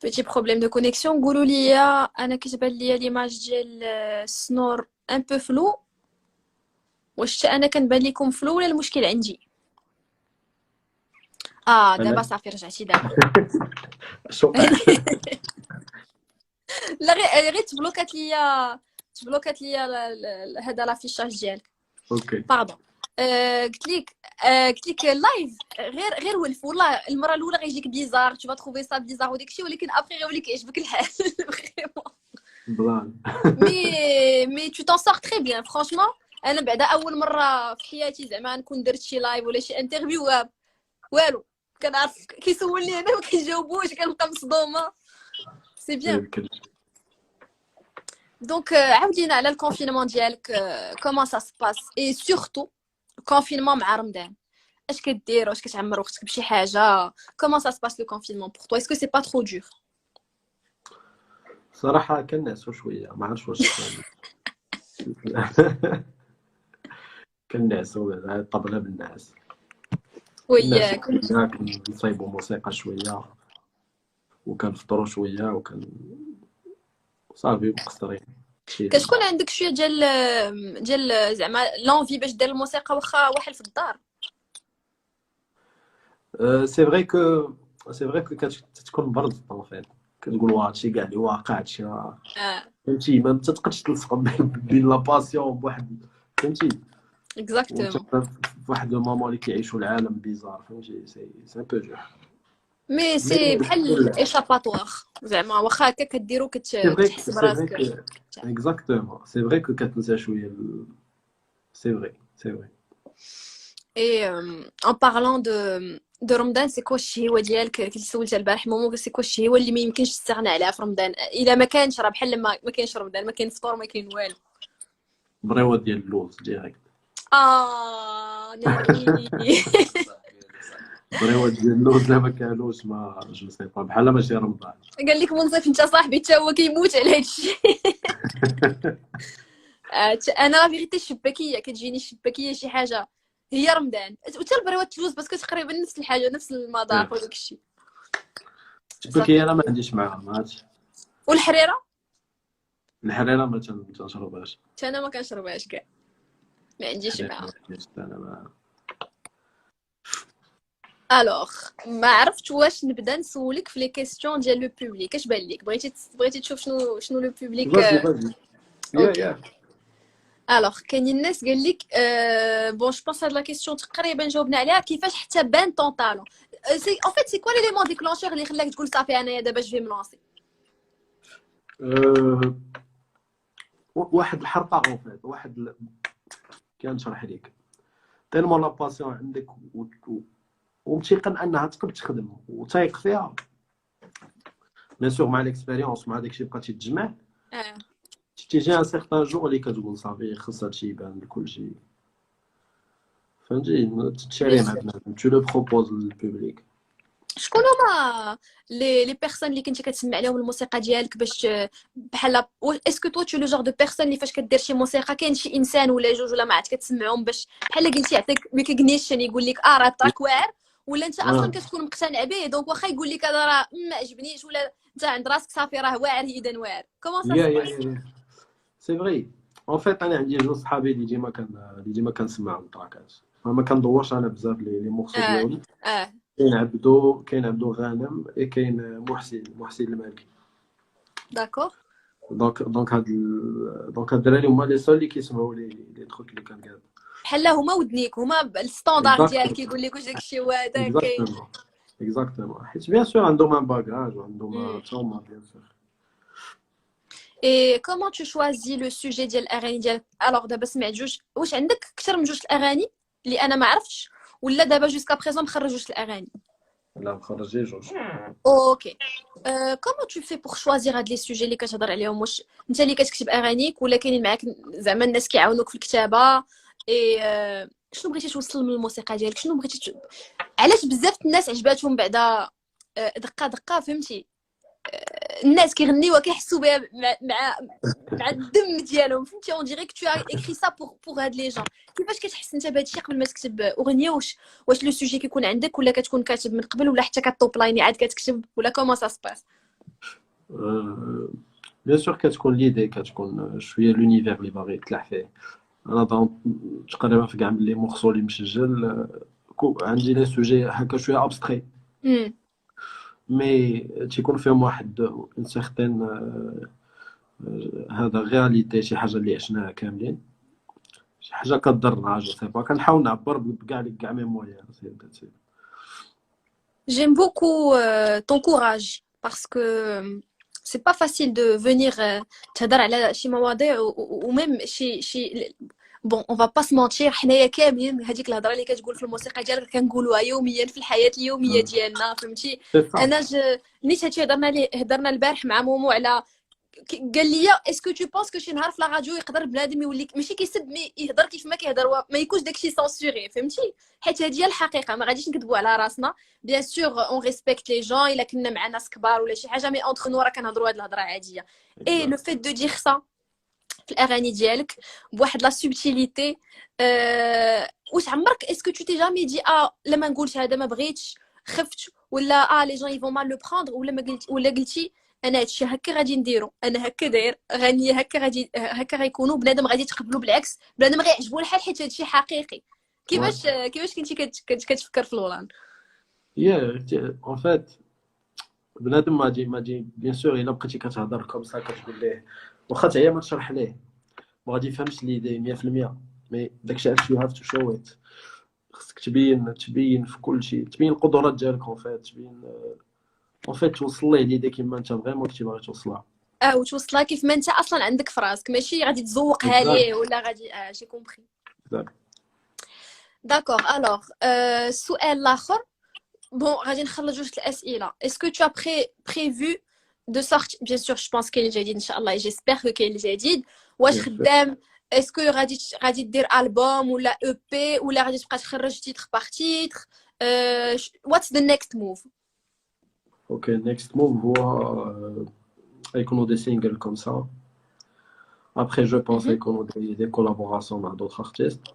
Petit problème de connexion. قولوا لي انا كتبان لي ليماج ديال سنور un peu flou. واش انا كنبان لكم فلو ولا المشكل عندي؟ دابا صافي رجعتي دابا. لا غير تبلوكات ليا هذا لافيشاج ديالك. اوكي باردون. قلت لك اللايف غير ولف والله. المره الاولى غيجيك بيزار تو تروفي سا بيزار وداكشي, ولكن ابري غيولي كيعجبك الحال فريمون. بلان مي تو تون سور تري بيان فرانشمون. انا بعدا اول مره في حياتي زعما نكون درت شي لايف ولا شي انترفيو والو كنعرف كيسولني انا ما كنجاوبوش كنبقى مصدومه. سي بيان. دونك عاودينا على الكونفينمون ديالك. كومون سا سباس اي سورتو الكونفينمون مع رمضان اش كدير؟ واش كتعمر وقتك بشي حاجه؟ كومون سا سباس لو كونفينمون بور تو؟ اسكو سي با ترو دور؟ صراحه كنعسو شويه, ما عرفتش واش كنعسو طبله بالناس. وي كنصايبوا موسيقى شويه وكنفطروا شويه صافي مقصرين. كتكون عندك شويه ديال زعما لونفي باش دير الموسيقى واخا واحد في الدار؟ سي فري كو كتكون برد طون كتقول هادشي كاع اللي واقع هادشي فهمتي, ما تقدرش تلصق بين لا باسيون بواحد فهمتي اكزاكتومون. واحد المامون اللي كيعيشوا العالم بيزار فهمتي. سي ان بو جور مي سي بحال ايشاباتوار زعما واخا هكا كديرو كتحس براسك. اكزاكتومون سي فري كو كتنسى شويه سي فري. اي ان بارلون دو رمضان, سي كوا الشهوه ديالك؟ كنت سولت البارح مومو سي كوا الشهوه اللي ما يمكنش تستغنى عليها في رمضان الا ما كانش؟ راه بحال لما ما كاينش رمضان ما كاين فطور ما كاين والو. بريوه ديال اللوز ديريكت. ناري. بريوه ديال اللوز لا ما كانوش ما جو سي با بحال ماشي رمضان. قال لك منصف انت صاحبي حتى هو كيموت على هادشي. انا لا فيغيتي الشباكيه كتجيني الشباكيه شي حاجه هي رمضان وحتى البريوه اللوز باسكو تقريبا نفس الحاجه نفس المذاق وداك الشيء. الشباكيه انا ما عنديش معاها ما عرفتش. والحريره ما تنشربهاش. حتى انا ما كنشربهاش كاع, ما عنديش معاها. الوغ ما عرفتش واش نبدا نسولك في لي كيسيون ديال لو بوبليك. اش بان لك؟ بغيتي تشوف شنو لو بوبليك؟ يا الوغ كاينين الناس قال لك بون جو بونس هاد لا كيسيون تقريبا جاوبنا عليها. كيفاش حتى بان طون طالون؟ سي ان فيت سي كوا ليليمون ديكلونشور اللي خلاك تقول صافي انايا دابا جو في ملونسي؟ واحد الحرقه اون فيت كنشرح لك تيلمون لا باسيون عندك ومتيقن انها تقدر تخدم وتايق فيها بيان سور مع ليكسبيريونس مع داكشي بقى تيتجمع تيجي ان سيغتان جور اللي كتقول صافي خص هادشي يبان لكلشي فهمتي تشاري مع بنادم تو لو بروبوز للبوبليك. شكون هما لي بيرسون اللي كنتي كتسمع عليهم الموسيقى ديالك باش بحال اسكو تو تو لو جور دو بيرسون اللي فاش كدير شي موسيقى كاين شي انسان ولا جوج ولا ما عرفت كتسمعهم باش بحال قلتي يعطيك ريكوغنيشن يقول لك راه التراك واعر ولا انت اصلا كتكون مقتنع به دونك واخا يقول لك هذا راه ما عجبنيش ولا انت عند راسك صافي راه واعر اذا واعر كومون سا سي فري اون فيت انا عندي جوج صحابي اللي ديما كنسمعهم التراكات ما كندورش انا بزاف لي مورسو ديالهم كاين عبدو غانم كاين محسن المالكي داكور دونك هاد الدراري هما لي سول اللي كيسمعوا لي تروك اللي كنقاد بحال هما ودنيك هما الستاندار ديالك كيقول لك واش داكشي هو هذا كاين اكزاكتومون حيت بيان سور عندهم ان باغاج وعندهم تروما بيان سور. Et comment tu choisis le sujet ديال الاغاني ديالك الوغ دابا سمعت جوج واش عندك اكثر من جوج الاغاني اللي انا ما عرفتش ولا دابا جوسكا بريزون مخرج جوج الاغاني؟ لا مخرجي جوج. اوكي كومون تو في بور شوازير هاد لي سوجي اللي كتهضر عليهم واش انت اللي كتكتب اغانيك ولا كاينين معاك زعما الناس كيعاونوك في الكتابه اي شنو بغيتي توصل من الموسيقى ديالك شنو بغيتي علاش بزاف الناس عجباتهم بعدا دقه فهمتي الناس كيغنيو وكيحسوا بها مع الدم ديالهم فهمتي اون ديريك تو اكري سا بور هاد لي جون كيفاش كتحس انت بهذا الشيء قبل ما تكتب اغنيه واش لو سوجي كيكون عندك ولا كتكون كاتب من قبل ولا حتى كطوب لايني عاد كتكتب ولا كومون سا سباس؟ بيان سور كتكون ليدي كتكون شويه لونيفير اللي باغي يطلع فيه انا تقريبا في كاع لي مورسو اللي مسجل عندي لي سوجي هكا شويه ابستري مي تيكون فيهم واحد اون سيغتين هذا رياليتي شي حاجه اللي عشناها كاملين شي حاجه كضرنا جو سي با كنحاول نعبر بكاع مي مويان سي J'aime beaucoup ton courage parce que c'est pas facile de venir تهضر على شي مواضيع وميم شي بون اون فا با سمونتير حنايا كاملين هذيك الهضره اللي كتقول في الموسيقى ديالك كنقولوها يوميا في الحياه اليوميه ديالنا فهمتي انا نيت هادشي هضرنا البارح مع مومو على قال لي اسكو تو بونس كو شي نهار في لا راديو يقدر بنادم يولي ماشي كيسب مي يهضر كيف ما كيهضر ما يكونش داكشي سونسوري فهمتي حيت هذه هي الحقيقه ما غاديش نكذبوا على راسنا بيان سور اون ريسبكت لي جون الا كنا مع ناس كبار ولا شي حاجه مي اونتر نو راه كنهضروا هاد الهضره عاديه اي لو فيت دو دير سا في الاغاني ديالك بواحد لا سوبتيليتي واش عمرك اسكو تو تي جامي دي لما نقولش هذا ما بغيتش خفت ولا لي جون يفون مال لو بروندر ولا ما قلت ولا قلتي انا هادشي هكا غادي نديرو انا هكا داير غنيه هكا غادي هكا غيكونوا بنادم غادي يتقبلوا بالعكس بنادم غيعجبو الحال حيت هادشي حقيقي كيفاش كنتي كتفكر في الولان اون فيت بنادم ما جي بيان سور الا بقيتي كتهضر كوم سا كتقول ليه واخا تعيا ما تشرح ليه ما غادي يفهمش ليدي 100% مي داكشي علاش يو هاف تو شو ات خصك تبين في كل شيء تبين القدرات ديالك اون فيت تبين اون فيت توصل ليه ليدي كيما انت فريمون كنتي باغي توصلها وتوصلها كيف ما انت اصلا عندك في راسك ماشي غادي تزوقها ليه ولا غادي جي كومبري داكور الوغ السؤال الاخر بون غادي نخلص جوج الاسئله اسكو تو بريفو de sortir bien sûr je pense كاين الجديد ان شاء الله j'espère que كاين الجديد واش خدام اسكو غادي دير البوم ولا او بي ولا غادي تبقى تخرج تيتر باغ تيتر what's the next move اوكي next move هو يكونوا دي سينجل كوم سا après je pense يكونوا des collaborations مع d'autres artistes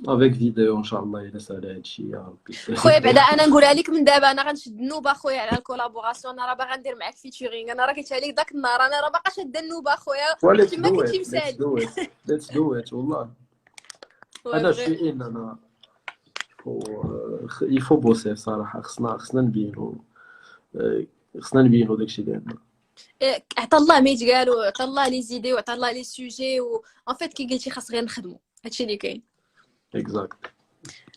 افيك فيديو ان شاء الله الا سال هادشي يا ربي خويا بعدا انا نقولها لك من دابا انا غنشد النوبه خويا على الكولابوراسيون انا راه باغا ندير معاك فيتشرينغ انا راه قلتها لك داك النهار انا راه باقا شاده النوبه خويا كيما كنتي مسالي ليتس دو ات والله انا شي انا يفو بوسي صراحه خصنا نبينو داكشي ديالنا عطا الله ما يتقالوا عطا الله لي زيدي وعطا الله لي سوجي و ان فيت كي قلتي خاص غير نخدموا هادشي اللي كاين اكزاكت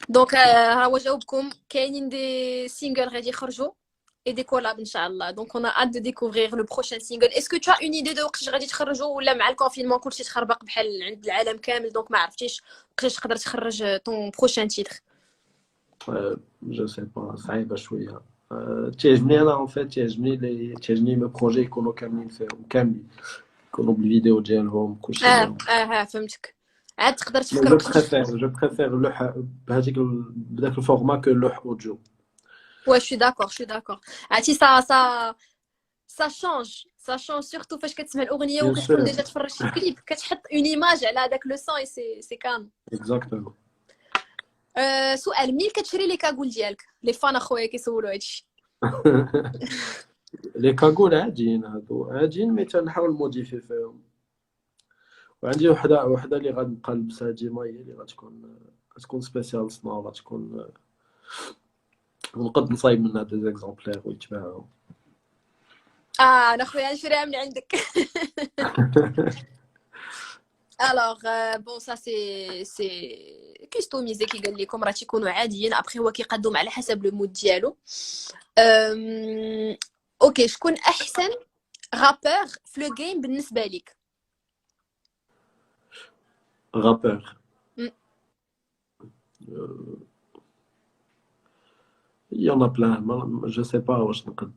دونك ها هو جاوبكم كاينين دي سينجل غادي يخرجوا et des collabs inchallah. Donc on a hâte de découvrir le prochain single. Est-ce que tu as une idée de وقتاش غادي تخرجوا ولا مع الكونفينمون كلشي تخربق بحال عند العالم كامل دونك ما عرفتيش وقتاش تقدر تخرج ton prochain titre؟ جو سي با صعيبه شويه. تعجبني انا en fait تعجبني لي بروجي يكونوا كاملين فيهم كاملين يكونوا بالفيديو ديالهم كلشي ديالهم. فهمتك. عاد تقدر جو تفكر وقتاش. بريفير اللوح بداك الفورما كو اللوح اوديو. Ouais, je suis d'accord. عرفتي ça change surtout فاش كتسمع الاغنيه بيان وكتكون سور ديجا تفرجتي في كليب كتحط اون ايماج على هذاك لو سون سي كان. اكزاكتومون. سؤال، منين كتشري لي كاغول ديالك؟ لي فان اخويا كيسولوا هادشي. لي كاغول عاديين هادو عاديين مي تنحاول موديفي فيهم. وعندي وحده اللي غنبقى نلبسها ديما هي اللي غتكون سبيسيال سنو غتكون ونقد نصايب منها دي زيكزامبلير ويتباعوا. انا خويا نشريها من عندك. Alors, bon, ça c'est customisé كي قال لكم راه تيكونوا عاديين. ابخي هو كيقادهم على حسب لو مود ديالو. اوكي، شكون احسن رابور في لو جيم بالنسبه ليك؟ رابور يلا بلان جو سي با واش نقد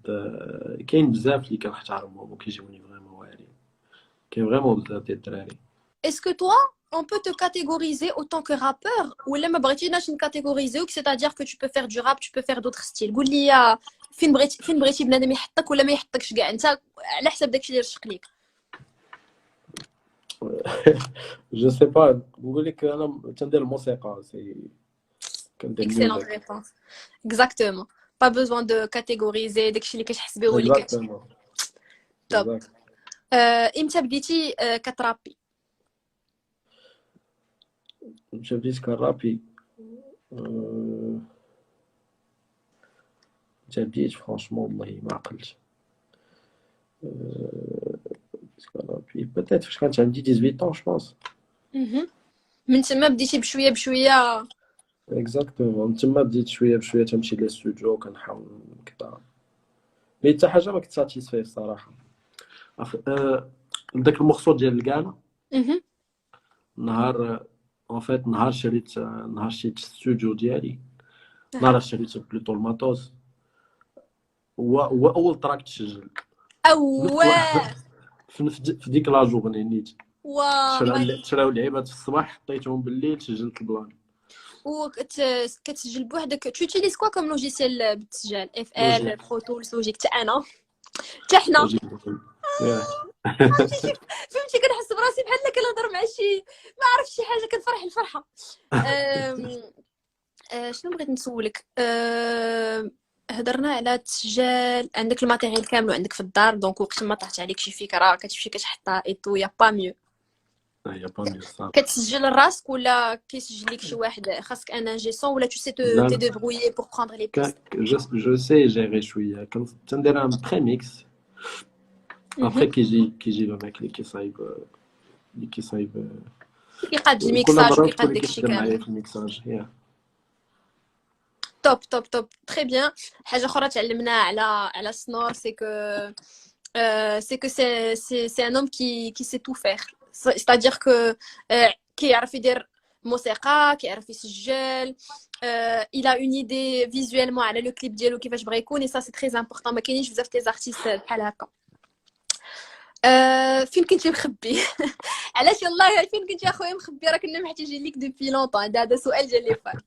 كاين بزاف اللي كنحترمهم وكيجيوني فريمون واعرين. كاين فريمون بزاف ديال الدراري. Est-ce que toi, on peut te catégoriser autant que rappeur ou là ma بغيتيناش نكاتيغوريزيوك c'est-à-dire que tu peux faire du rap, tu peux faire d'autres styles. قول لي فين بغيتي بنادم يحطك ولا ما يحطكش كاع، انت على حسب داكشي اللي رشق ليك. جو سي با نقول لك انا تندير الموسيقى سي كندير Excellente ميوزك. réponse. Exactement. Pas besoin de catégoriser داكشي اللي كتحس هو اللي اكزاكتومون. توب. امتى بديتي كترابي؟ مشى بديت كنرابي بديت فرانشمون والله ما عقلتش. كنرابي بيتيت فاش كانت عندي 18 ans جوبونس. من تما بديتي بشويه بشويه. اكزاكتومون تما بديت شويه بشويه تمشي للاستوديو كنحاول كذا مي حتى حاجه ما كنت ساتيسفاي الصراحه. داك المورسو ديال الكانا نهار ان فيت نهار شريت الاستوديو ديالي نهار شريت بلوتو الماتوس هو اول تراك تسجل في ديك لا جورني نيت. شراو لعيبات في الصباح حطيتهم بالليل سجلت البلان. كتسجل بوحدك تيوتيليز كوا كوم لوجيسيال بالتسجيل؟ اف ال، برو تولز، لوجيك. انا حتى حنا فهمتي كنحس براسي بحال كنهضر مع شي ما عرفت شي حاجه كنفرح الفرحه. شنو بغيت نسولك؟ هضرنا على تسجيل عندك الماتيريال كامل وعندك في الدار دونك وقت ما طاحت عليك شي فكره كتمشي كتحطها ايتو يا با ميو. يا با ميو صافي. كتسجل راسك ولا كيسجل لك شي واحد؟ خاصك ان انجي سون ولا tu sais te débrouiller pour prendre les pistes؟ جو سي جيري شويه كندير ان بريميكس ابري كيجي لو ميك اللي كيصايب كيقاد الميكساج وكيقاد داكشي كامل في الميكساج. توب تري بيان. حاجه اخرى تعلمناها على سنور سي كو سي ان homme qui sait tout faire. c'est-à-dire que كيعرف يدير موسيقى، كيعرف يسجل، il a une idée visuellement على لو كليب ديالو كيفاش بغا يكون. et ça c'est très important. ما كاينينش بزاف ديال زارتيست بحال هكا. فين كنتي مخبي؟ علاش يلاه فين كنتي اخويا مخبي؟ راه كنا محتاجين ليك دوبي لونطون. هذا سؤال جا لي فان.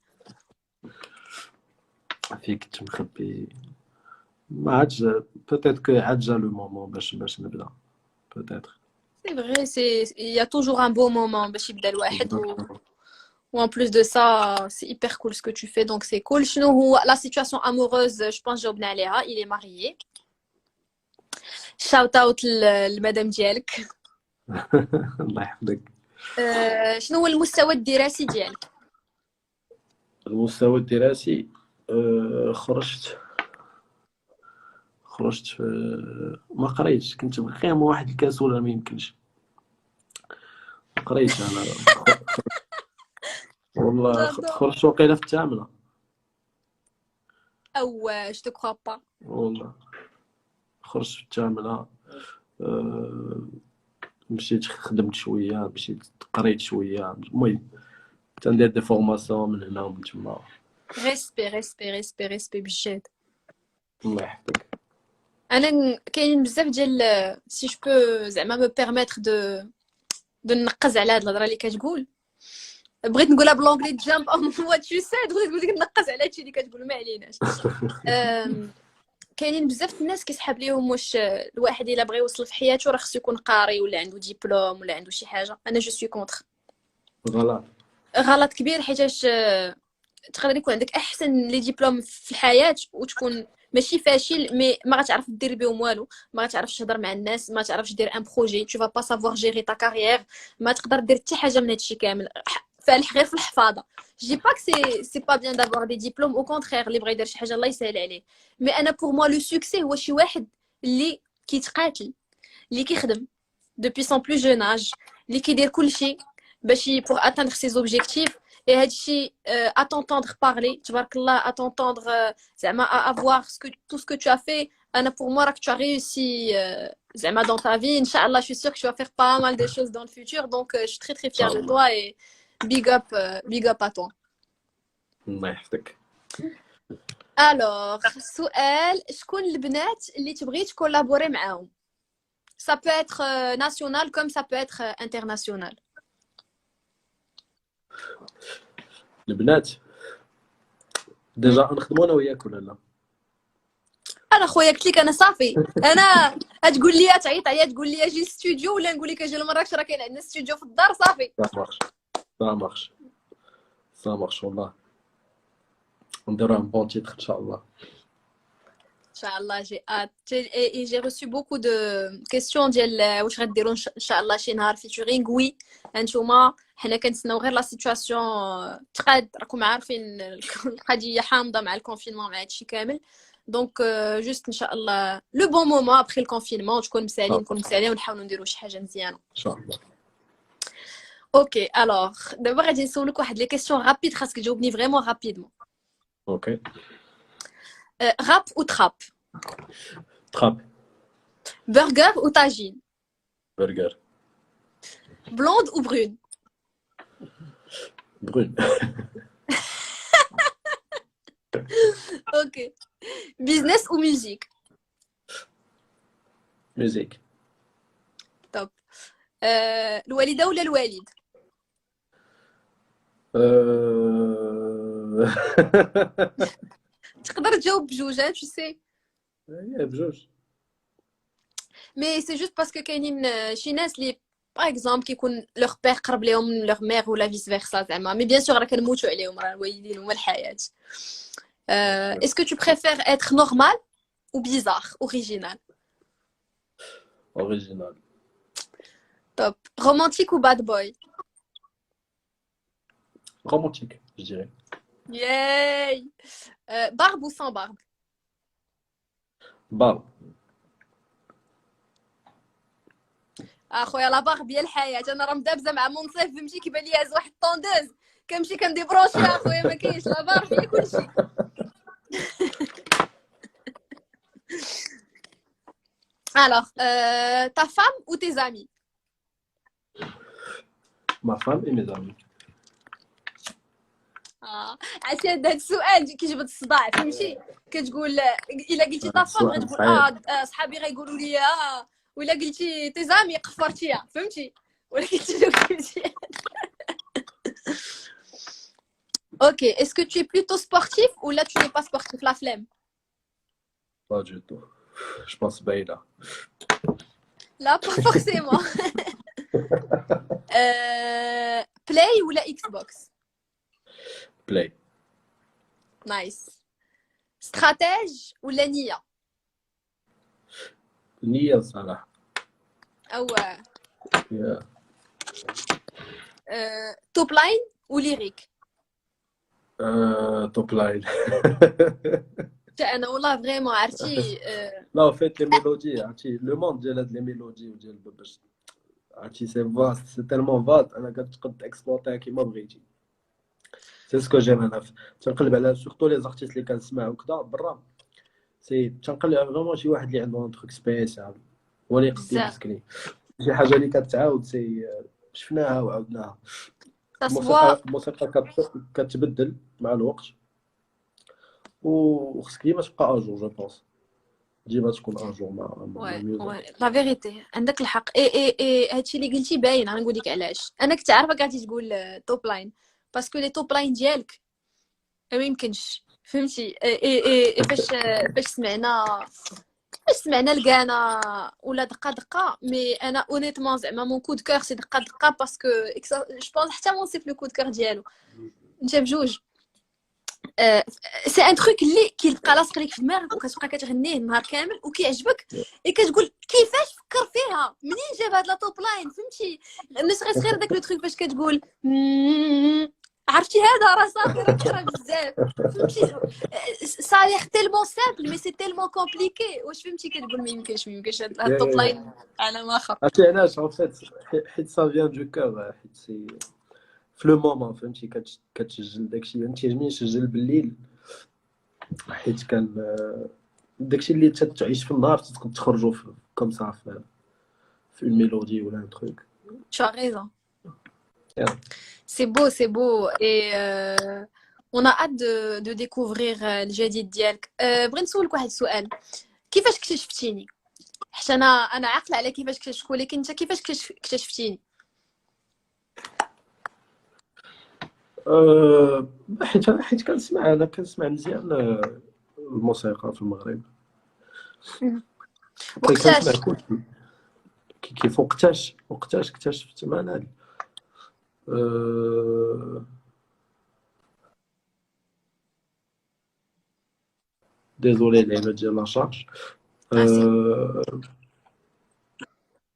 فين كنت مخبي؟ ما عادش بوتيت كو عاد جا لو مومون باش نبدا بوتيت. C'est vrai, il y a toujours un beau moment باش يبدا الواحد ou en plus de ça c'est hyper cool ce que tu fais donc c'est cool. شنو هو la situation amoureuse؟ je pense جاوبنا عليها. il est marié. shout out للمدام ديالك. الله يحفظك. شنو هو المستوى الدراسي ديالك؟ المستوى الدراسي خرجت ما قريتش. كنت غير واحد الكسول ما يمكنش ما قريتش انا والله. خرجت وقيله في الثامنه. Ou je te crois pas. والله خرجت في الثامنة. مشيت خدمت شوية، مشيت قريت شوية، المهم تندير دي فورماسيون من هنا ومن تما. Respect, respect, respect, respect بجد. الله يحفظك. انا كاينين بزاف ديال سي جو بو زعما مو بيرميتر دو نقز على هاد الهضره اللي كتقول. بغيت نقولها بالونجلي جامب اون وات يو سيد، بغيت نقول لك نقز على هادشي اللي كتقول، ما عليناش. كاينين بزاف الناس كيسحاب ليهم واش الواحد الا بغى يوصل في حياته راه خصو يكون قاري ولا عنده ديبلوم ولا عنده شي حاجه. انا جو سوي كونتر، غلط. غلط كبير، حيتاش تقدر يكون عندك احسن لي ديبلوم في الحياه وتكون ماشي فاشل، مي ما غتعرف دير بهم والو، ما غتعرفش تهضر مع الناس، ما تعرفش دير ان بروجي، تو فا با سافوار جيري تا كارير، ما تقدر دير حتى حاجه من هادشي كامل، فالح غير في الحفاظه. جي با que c'est pas bien d'avoir des diplômes، au contraire اللي بغى يدير شي حاجه الله يسهل عليه. مي انا بور موا لو سوكسي هو شي واحد اللي كيتقاتل، اللي كيخدم depuis son plus jeune âge، اللي كيدير كلشي باش pour atteindre ses objectifs. Et هادشي à t'entendre parler تبارك الله، à t'entendre زعما à avoir tout ce que tu as fait. انا pour moi راك tu as réussi زعما dans ta vie. Inch'Allah, je suis sûre que tu vas faire pas mal de choses dans le futur, donc je suis très très fière de toi et big up à toi. الله يحفظك. Alors سؤال، شكون البنات اللي تبغي تكولابوري معاهم؟ Ça peut être national comme ça peut être international. البنات ديجا نخدموا انا وياك ولا لا؟ انا خويا قلت لك انا صافي، انا تقول لي تعيط عليا تقول لي اجي الاستوديو ولا نقول لك اجي لمراكش، راه كاين عندنا استوديو في الدار صافي. ça marche والله. نديرو ان بون تيتر ان شاء الله. ان شاء الله. جي ات جي reçu beaucoup de questions ديال واش غديروا ان شاء الله شي نهار فيتورينغ. وي انتوما حنا كنتسناو غير لا سيتواسيون تقاد، راكم عارفين القضيه حامضه مع الكونفينمون مع هادشي كامل. دونك جوست ان شاء الله لو بون مومون ابري الكونفينمون تكون مسالين، نكون مسالين ونحاولوا نديروا شي حاجه مزيانه ان شاء الله. اوكي الوغ دابا غادي نسولك واحد لي كيسيون رابيد، خاصك تجاوبني فريمون رابيدمون. اوكي. راب ou trappe? Trappe. Burger ou tagine? Burger. Blonde ou brune? Brune. Ok. Business ou musique? Musique. Top. الوالدة ولا الوالد؟ تقدر تجاوب بجوج tu sais. بجوج. Mais c'est juste parce que كاينين شي ناس اللي par exemple كيكون leur père قرب لهم leur mère ولا vice versa زعما. Mais bien sûr راه كنموتوا عليهم، راه الوالدين هما الحياة. Est-ce que tu préfères être normal ou bizarre, original? Original. Top. Romantique ou bad boy? Romantique, je dirais. Yay! Barbe ou sans barbe? Barbe. اخويا لا barbe هي الحياة. انا راه مدابزة مع منصف فهمتي، كيبان لي هاز واحد الطوندوز كنمشي كنديبروشي اخويا، ما كاينش لا barbe هي كلشي. Alors, ta femme ou tes amis? Ma femme et mes amis. عرفتي هاد السؤال كيجبد الصداع فهمتي، كتقول الا قلتي تا فام غتقول صحابي غيقولوا لي ولا قلتي تي زامي قفرتيها فهمتي، ولكن تجاوبتي. Ok, est-ce que tu es plutôt sportif ou là tu n'es pas sportif, la flemme? Pas du tout. Je pense Baïla. Là, pas forcément. Play ou la Xbox? Play. Nice. Stratège ou la Nia? Nia Salah. Ah ouais. Yeah. Top line ou lyrique? Top line. انا والله فريمون عرفتي لا فيت لي ميلودي، عرفتي لو موند ديال هاد لي ميلودي وديال باش عرفتي سي فاست، سي تالمون فاست، انا كتقد اكسبلوطيها كيما بغيتي. سي سكو جيم انا تنقلب على سورتو لي زارتيست اللي كنسمع وكذا برا. سي تنقلب على فريمون شي واحد اللي عنده ان تروك سبيسيال هو اللي يقد بزاف. يمسكني. شي حاجه اللي كتعاود سي شفناها وعاودناها. Ça se voit. الموسيقى كتبدل مع الوقت وخصك ديما تبقى اجور جو بونس ديما تكون اجور مع الميوزك. لا فيغيتي عندك الحق. اي هادشي اللي قلتي باين. غنقول لك علاش. انا كنت عارفه قاعدتي تقول توب لاين باسكو لي توب لاين ديالك ما يمكنش فهمتي. اي فاش سمعنا الكانا ولا دقه دقه مي انا اونيتمون زعما مون كود كور سي دقه دقه باسكو جو بونس حتى مونسيف لو كود كور ديالو انت بجوج. سي ان تروك اللي كيبقى لاصق ليك في دماغك وكتبقى كتغنيه النهار كامل وكيعجبك اي كتقول كيفاش فكر فيها منين جاب هاد لا توب لاين فهمتي. نسغي غير داك لو تروك فاش كتقول عرفتي هذا راه صافي راه كره بزاف فهمتي. صايغ تيلمون سامبل مي سي تيلمون كومبليكي. واش فهمتي كتقول ما يمكنش هاد التوب لاين على ما خا. عرفتي علاش ان فيت حيت سا فيان دو كور حيت سي في لو مومون فهمتي كتسجل داكشي. انت تيعجبني نسجل بالليل حيت كان داكشي اللي تعيش في النهار تقدر تخرجوا كوم سا في une mélodie ou un truc. Tu as raison. Yeah. C'est beau et on a hâte de découvrir الجديد ديالك. بغيت نسولك واحد السؤال. كيفاش اكتشفتيني؟ حيت انا عاقله على كيفاش اكتشفتك ولكن انت كيفاش اكتشفتيني؟ حيت كنسمع مزيان الموسيقى في المغرب. وقتاش كيف وقتاش اكتشفت معنا هادي. ديزولي اللعبه ديال لا شارج.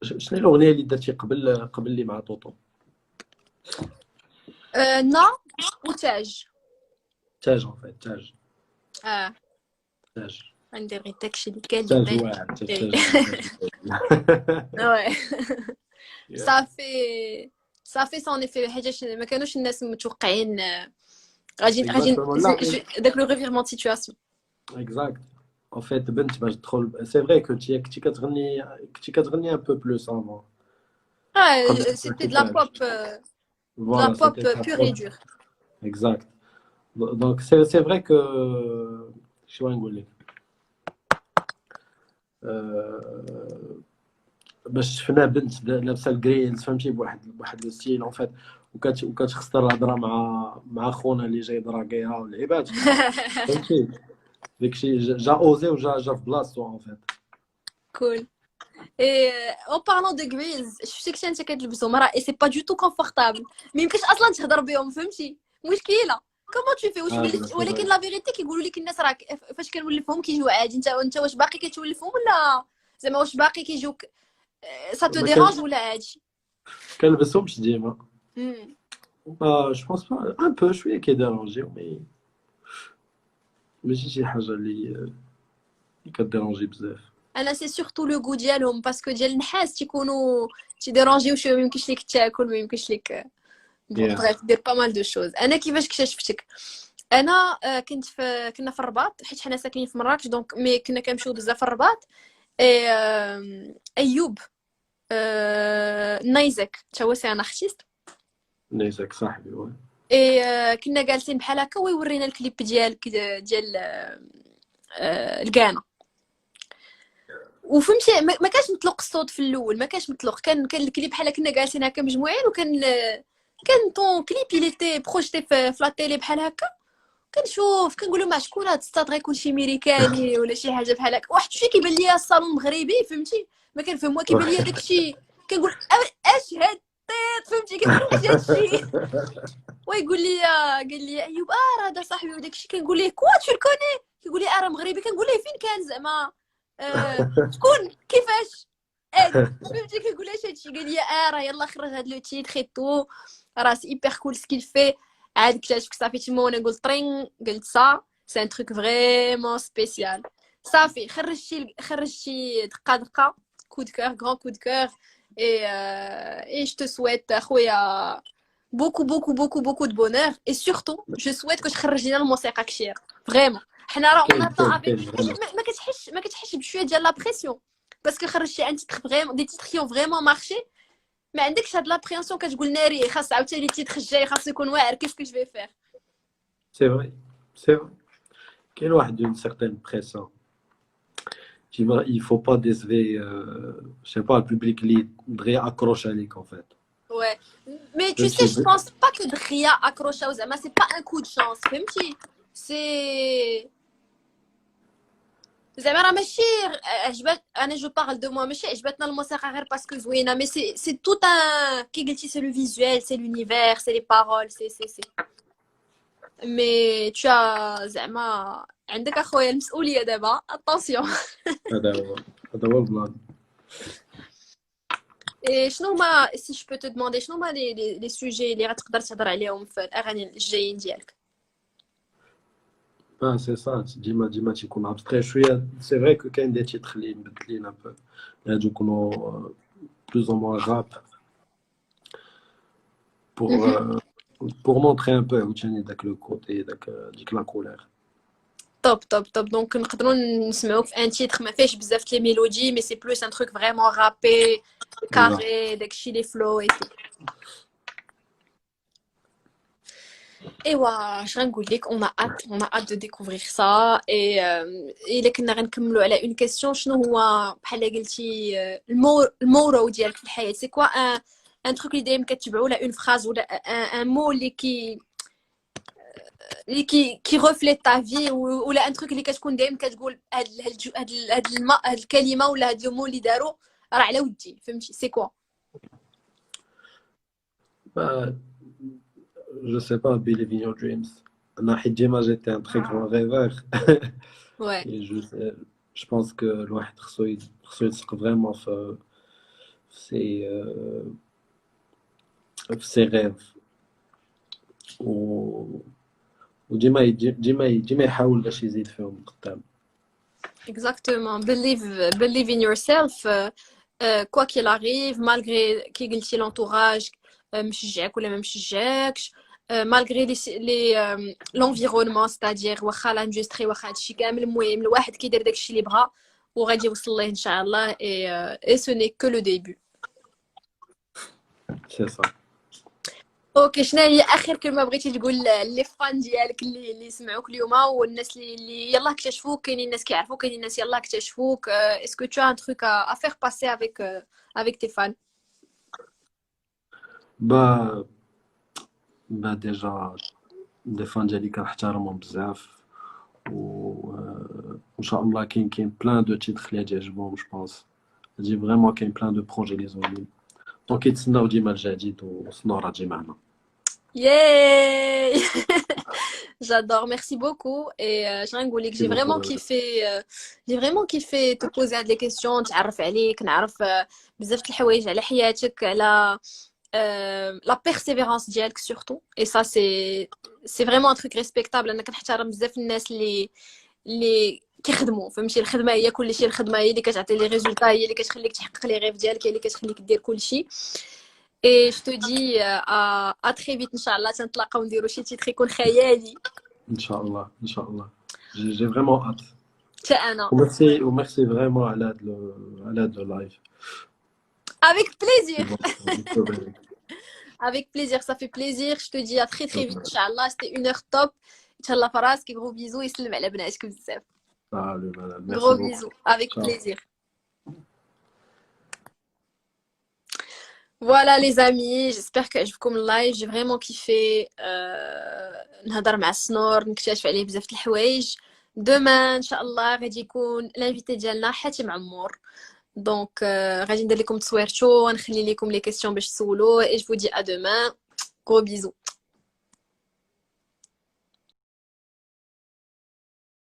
شنو الاغنيه اللي درتي قبل اللي مع طوطو؟ نا وتاج تاج ان فيت تاج عندي غير داكشي اللي كان تاج واعر تاج. وي صافي سون ايفي حاجه ما كانوش الناس متوقعين غادي داك لو ريفيرمون سيتوياسيون. اكزاكت ان فيت بنت باش تدخل سي فري كنتي كتغني ان بو بلوس افون. سيتي de la pop pure et dure. Exact. Donc c'est vrai que شو نقول لك باش شفنا بنت لابسه الجرينز فهمتي بواحد الستيل ان فيت وكتخسر الهضره مع خونا اللي جاي دراكيها والعباد فهمتي داكشي جا اوزي وجا في بلاصتو ان فيت. كول. اي او بارلون دو غريز شفتك انت كتلبسهم راه سي با دو تو كونفورطابل ما يمكنش اصلا تهضر بهم فهمتي مشكله كومون تو في واش ولكن لا فيريتي كيقولوا لك الناس راه فاش كنولفهم كيجيو عادي. انت واش باقي كتولفهم ولا زعما واش باقي كيجيوك سا تو ديرانج ولا عادي؟ كنلبسهمش ديما جو بونس با ان بو شويه كيديرونجيو مي ماشي شي حاجه اللي كديرونجي بزاف. انا سي سورتو لو غو ديالهم باسكو ديال النحاس تيكونوا تيديرونجيو شويه. ما يمكنش ليك تاكل ما يمكنش ليك بغيت دير با مال دو شوز. انا كيفاش اكتشفتك؟ انا كنا في الرباط حيت حنا ساكنين في مراكش دونك مي كنا كنمشيو بزاف في الرباط. ايوب نايزك تا هو سي انا ارتيست نايزك صاحبي وي. كنا جالسين بحال هكا ويورينا الكليب ديال الكانا وفهمتي ما كانش مطلق الصوت في الاول ما كانش مطلق. كان الكليب بحال كنا جالسين هكا مجموعين وكان طون كليب ايليتي بروجيتي في لا تيلي بحال هكا. كنشوف كنقول ما شكون هاد السطات غيكون شي ميريكاني ولا شي حاجه بحال هكا. واحد الشيء كيبان ليا الصالون مغربي فهمتي ما كنفهم كيبان ليا داكشي كنقول اش هاد الطيط فهمتي كنقول اش هادشي ويقول لي قال لي ايوب راه هذا صاحبي وداكشي. كنقول ليه كوا تو الكوني كيقول لي راه مغربي. كنقول ليه فين كان زعما شكون كيفاش فهمتي كنقول اش هادشي. قال لي راه يلا خرج هاد لو تيتر اي تو راه سي ايبر كول سكيل في. عاد اكتشفت صافي تما وانا قلت طرين قلت سي ان تروك فريمون سبيسيال. صافي خرجتي دقه كود كور غران كود كور اي جو تو سويت اخويا beaucoup beaucoup beaucoup beaucoup de bonheur et surtout je souhaite que تخرج لنا الموسيقى كثير فريمون حنا راه اون اتون افيك كاين ما كتحسش بشويه ديال لا بريسيون باسكو خرجتي ان تيتر فريمون دي تيتر كيون فريمون مارشي ما عندكش هاد لابريونسيون كتقول ناري خاص عاوتاني التيتر الجاي خاص يكون واعر كيف جو في فير سي فري سي فري كاين واحد اون سيغتين بريسيون tu vois il faut pas décevoir je sais pas le public اللي دغيا accroche عليك en fait ouais mais tu sais je pense pas que دغيا accroche زعما c'est pas un coup de chance فهمتي c'est زعما راه ماشي عجبات انا جو بارل دو موا ماشي عجبتنا الموسيقى غير باسكو زوينه مي سي تو ان كي قلتي سي لو فيزوال سي لونيفير سي لي بارول سي مي تو زعما عندك اخويا المسؤوليه دابا اتونسيون هذا هو البلان اي شنو هما سي جو بو تو دوموندي شنو هما لي سوجي اللي غتقدر تهضر عليهم في الاغاني الجايين ديالك Ah, c'est ça, ديما تيكون ابستري شويه سي فري كو كاين دي تيتر اللي مبدلين ان بو هادو يكونوا بلوز او موان راب pour montrer un peu عاوتاني داك لو كوتي ديك لا كولير توب دونك نقدروا نسمعوك في ان تيتر ما فيهش بزاف لي ميلودي مي سي بلوس ان تروك فريمون رابي كاري داكشي لي فلو اي ايوا اش غنقول لك اون ا دو ديكوفرير سا الا كنا غنكملوا على اون كيسيون شنو هو بحال قلتي المورو ديالك في الحياه سي كوا ان تروك اللي دايما كتبعوا ولا اون فراز ولا ان مو اللي كي ريفليت تا في ولا ان تروك اللي كتكون دايما كتقول هاد الكلمه ولا هاد المو اللي داروا راه على ودي فهمتي سي كوا je sais pas believe in your dreams انا حيت ديما j'étais un très grand rêveur ouais et je pense que الواحد خصو يثق vraiment في ses rêves وديما يحاول باش يزيد فيهم قدام exactement believe in yourself quoi qu'il arrive malgré كي قلتي l'entourage مشجعك ولا ما مشجعكش malgré l'environnement c'est-à-dire واخا لاندستري واخا هادشي كامل المهم الواحد كيدير داكشي اللي بغا وغادي يوصل ليه ان شاء الله et ce n'est que le début c'est ça اوكي شنو هي اخر كلمه بغيتي تقول لي فان ديالك اللي سمعوك اليوم والناس اللي يلاه اكتشفوك كاينين الناس كيعرفوك كاينين الناس يلاه اكتشفوك اسكو تو ان تروك ا فير باسي avec tes fans با ديجا دي فان ديالي كنحترمهم بزاف وان شاء الله كاين بلان دو تيتر اللي غيعجبهم جو بونس هادي فريمون كاين بلان دو بروجي لي زوين دونك يتسناو ديما الجديد وسنورة تجي معنا Yay J'adore, merci beaucoup. Et je نقول لك j'ai vraiment kiffé te poser des questions نتعرف عليك نعرف بزاف د الحوايج على حياتك على la persévérance ديالك surtout et ça c'est vraiment un truc respectable انا كنحترم بزاف الناس اللي كيخدموا فهمتي الخدمه هي كلشي الخدمه هي اللي كتعطي لي ريزولطا هي اللي كتخليك تحقق لي ريف ديالك هي اللي كتخليك دير كلشي et je te dis à très vite inchallah تنتلاقاو نديرو شي تيتر يكون خيالي ان شاء الله j'ai vraiment hâte حتى انا وميرسي فريمون على هاد لو لايف avec plaisir avec plaisir ça fait plaisir je te dis à très très vite inchallah c'était une heure top inchallah فراسك gros bisous يسلم على بناتك بزاف salut madame gros bisous avec plaisir. Voilà les amis, j'espère que عجبكم اللايف j'ai vraiment kiffé نهضر مع السنور نكتشف عليه بزاف د الحوايج demain ان شاء الله غادي يكون الانفيتي ديالنا حاتم عمور دونك غادي ندير لكم تصويرتو ونخلي لكم لي كيسيون باش تسولوه et je vous dis à demain gros bisous